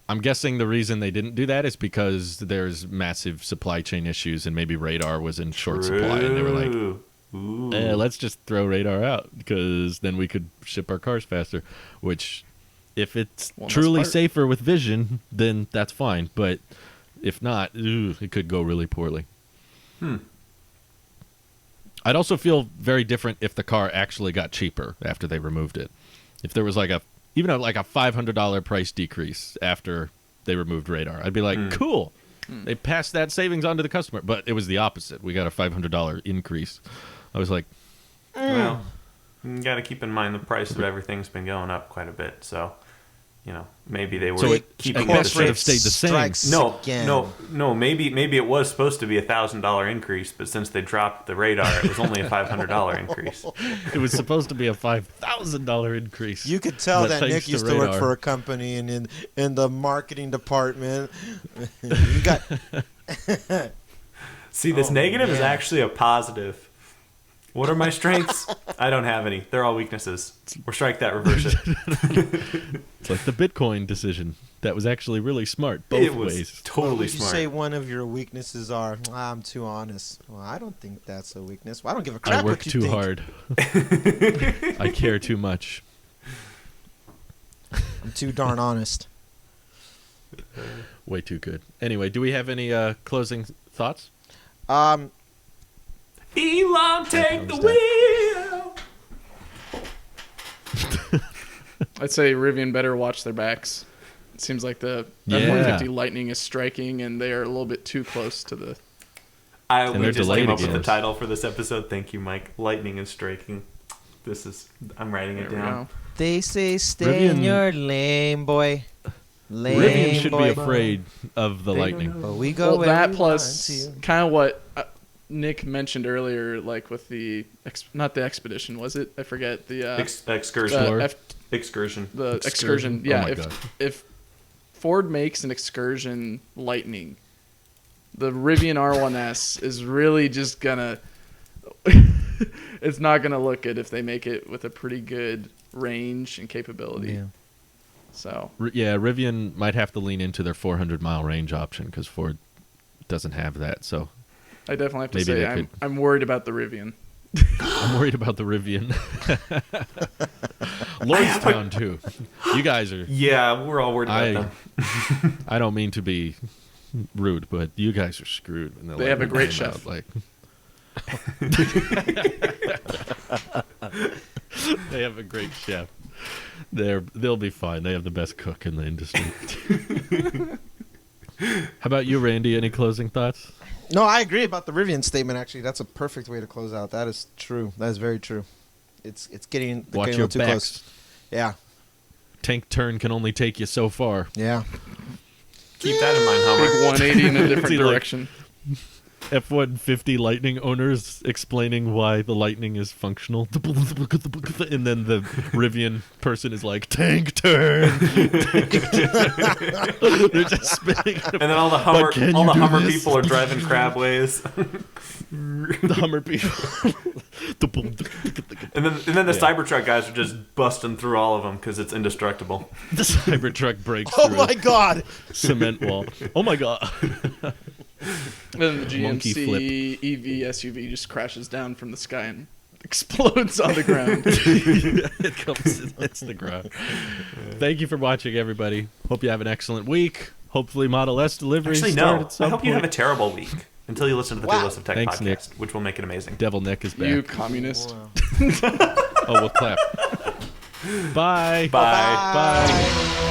I'm guessing the reason they didn't do that is because there's massive supply chain issues, and maybe radar was in short supply, and they were like, let's just throw radar out, because then we could ship our cars faster, which... If it's truly safer with vision, then that's fine. But if not, it could go really poorly. I'd also feel very different if the car actually got cheaper after they removed it. If there was even a $500 price decrease after they removed radar, I'd be like, cool. They passed that savings on to the customer. But it was the opposite. We got a $500 increase. I was like, well, you got to keep in mind the price of everything's been going up quite a bit. So, maybe they were keeping it the same. Have stayed the same. No. Maybe it was supposed to be $1,000 increase, but since they dropped the radar, it was only a $500 increase. It was supposed to be a $5,000 increase. You could tell that Nick used to work for a company and in the marketing department. You got. See, this negative is actually a positive. What are my strengths? I don't have any. They're all weaknesses. Or strike that, reverse it. It's like the Bitcoin decision. That was actually really smart both It was ways. totally What would you smart. say one of your weaknesses are? I'm too honest. Well, I don't think that's a weakness. Well, I don't give a crap I work what you too think. hard. I care too much. I'm too darn honest. Way too good. Anyway, do we have any closing thoughts? Elon, take the wheel. I'd say Rivian better watch their backs. It seems like the Yeah. F-150 Lightning is striking, and they are a little bit too close to the... And We they're just delayed came up with again. the title for this episode. Thank you, Mike. Lightning is striking. I'm writing There it we down. go. They say stay in Rivian- your lane, boy. Lane, Rivian should boy. be afraid of the lightning. But we go Well, where that we plus want to. kind of what Nick mentioned earlier, like with the... not the expedition, was it? I forget. The Excursion. Lord. Excursion. the Excursion? excursion. Oh Yeah, my God. if Ford makes an excursion Lightning, the Rivian R1S is really just gonna it's not gonna look good if they make it with a pretty good range and capability. Yeah. So Yeah, Rivian might have to lean into their 400-mile range option because Ford doesn't have that. So I definitely have to Maybe say they I'm, could- I'm worried about the Rivian. I'm worried about the Rivian. Lordstown too. You guys are. Yeah, we're all worried about them. I don't mean to be rude, but you guys are screwed. When the They have a lightning great came out, chef. Like, they have a great chef. They'll be fine. They have the best cook in the industry. How about you, Randy? Any closing thoughts? No, I agree about the Rivian statement. Actually, that's a perfect way to close out. That is true. That is very true. It's getting Watch getting a your little too backs. close. Yeah, Tank turn can only take you so far. yeah. Keep that in mind, Big Homer. 180 in a different See, like- direction. F-150 Lightning owners explaining why the Lightning is functional, and then the Rivian person is like, "Tank turn." They're just spinning. And then all the Hummer, can all you the do Hummer this? people are driving crabways. The Hummer people. And then the Yeah. Cybertruck guys are just busting through all of them because it's indestructible. The Cybertruck breaks Oh through my a God! cement wall. Oh my god. And then the Monkey GMC EV SUV just crashes down from the sky and explodes on the ground. It comes and hits the ground. Thank you for watching, everybody. Hope you have an excellent week. Hopefully, Model S deliveries Actually, start no. at some I hope you have a point. terrible week until you listen to the Wow. Fearless of Tech Thanks, podcast, Nick. which will make it amazing. Devil Nick is back. You communist. Oh, we'll clap. Bye. Bye. Bye.